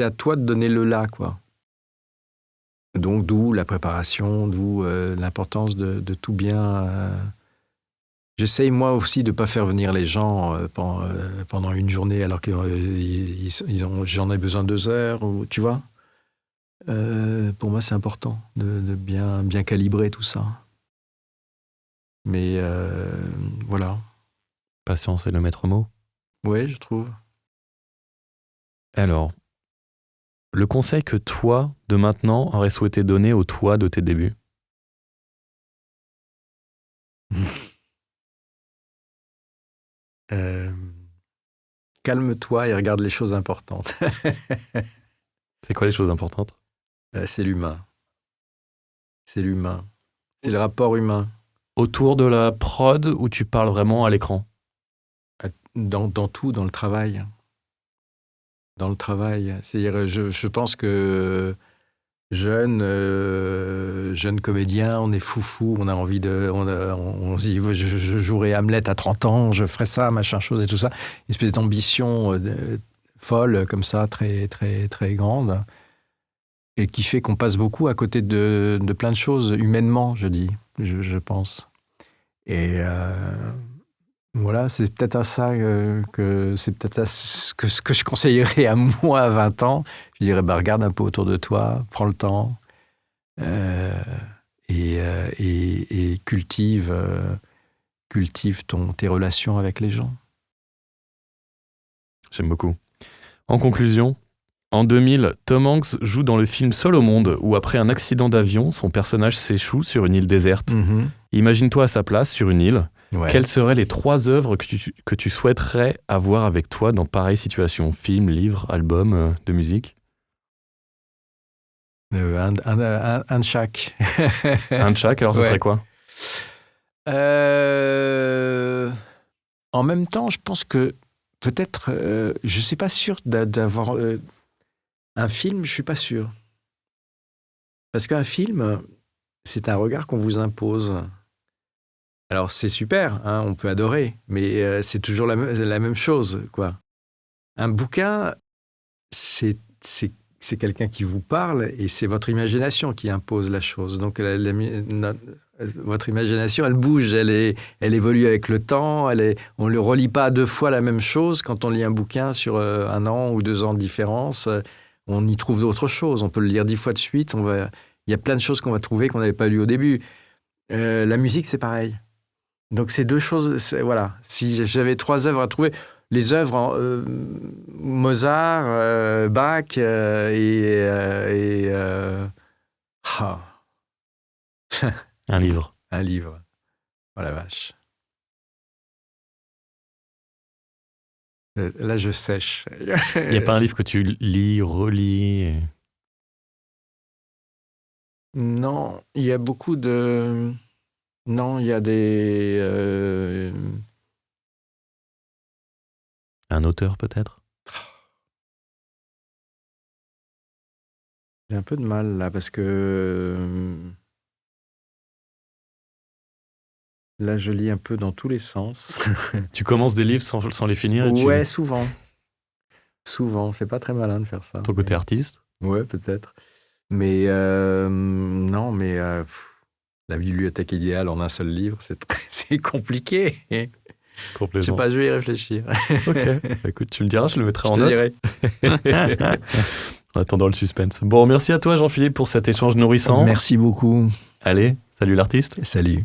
à toi de donner le là, quoi. Donc, d'où la préparation, d'où l'importance de tout bien. J'essaye, moi aussi, de ne pas faire venir les gens pendant une journée alors que j'en ai besoin 2 heures, ou, tu vois. Pour moi, c'est important de bien calibrer tout ça. Mais voilà. Patience est le maître mot. Oui, je trouve. Alors, le conseil que toi, de maintenant, aurais souhaité donner au toi de tes débuts ? Calme-toi et regarde les choses importantes. C'est quoi les choses importantes ? C'est l'humain. C'est l'humain. C'est le rapport humain. Autour de la prod ou tu parles vraiment à l'écran ? Dans tout, dans le travail. Dans le travail. C'est-à-dire, je pense que jeune comédien, on est foufou, on a envie on se dit, je jouerai Hamlet à 30 ans, je ferai ça, machin chose et tout ça. Une espèce d'ambition folle, comme ça, très, très, très grande. Et qui fait qu'on passe beaucoup à côté de plein de choses, humainement, je pense. Et voilà, c'est peut-être à ça ce que je conseillerais à moi à 20 ans. Je dirais, regarde un peu autour de toi, prends le temps et cultive tes relations avec les gens. J'aime beaucoup. En conclusion, en 2000, Tom Hanks joue dans le film Seul au monde, où après un accident d'avion, son personnage s'échoue sur une île déserte. Mm-hmm. Imagine-toi à sa place, sur une île. Ouais. Quelles seraient les 3 œuvres que tu souhaiterais avoir avec toi dans pareille situation ? Film, livre, album, de musique ? Un de chaque. Un de chaque, alors ce serait quoi ? En même temps, je pense que peut-être, je ne suis pas sûr d'avoir... un film, je ne suis pas sûr. Parce qu'un film, c'est un regard qu'on vous impose. Alors, c'est super, hein, on peut adorer, mais c'est toujours la même chose, quoi. Un bouquin, c'est quelqu'un qui vous parle et c'est votre imagination qui impose la chose. Donc, votre imagination, elle bouge, elle évolue avec le temps. On ne le relit pas 2 fois la même chose. Quand on lit un bouquin sur 1 an ou 2 ans de différence, on y trouve d'autres choses. On peut le lire 10 fois de suite. Il y a plein de choses qu'on va trouver qu'on n'avait pas lues au début. La musique, c'est pareil. Donc, ces 2 choses, voilà. Si j'avais 3 œuvres à trouver, les œuvres Mozart, Bach un livre. Un livre. Oh la vache. Là, je sèche. Il n'y a pas un livre que tu lis, relis Non, il y a beaucoup de... Non, il y a des... Un auteur, peut-être ? J'ai un peu de mal, là, parce que... Là, je lis un peu dans tous les sens. Tu commences des livres sans les finir ? Ouais, souvent. Souvent, c'est pas très malin de faire ça. Ton côté artiste ? Ouais, peut-être. Mais non, mais la bibliothèque idéale en un seul livre, c'est compliqué. Complètement. Je sais pas, je vais y réfléchir. Ok, écoute, tu me diras, je le mettrai en note. Je te dirai. En attendant le suspense. Bon, merci à toi Jean-Philippe pour cet échange nourrissant. Merci beaucoup. Allez, salut l'artiste. Salut.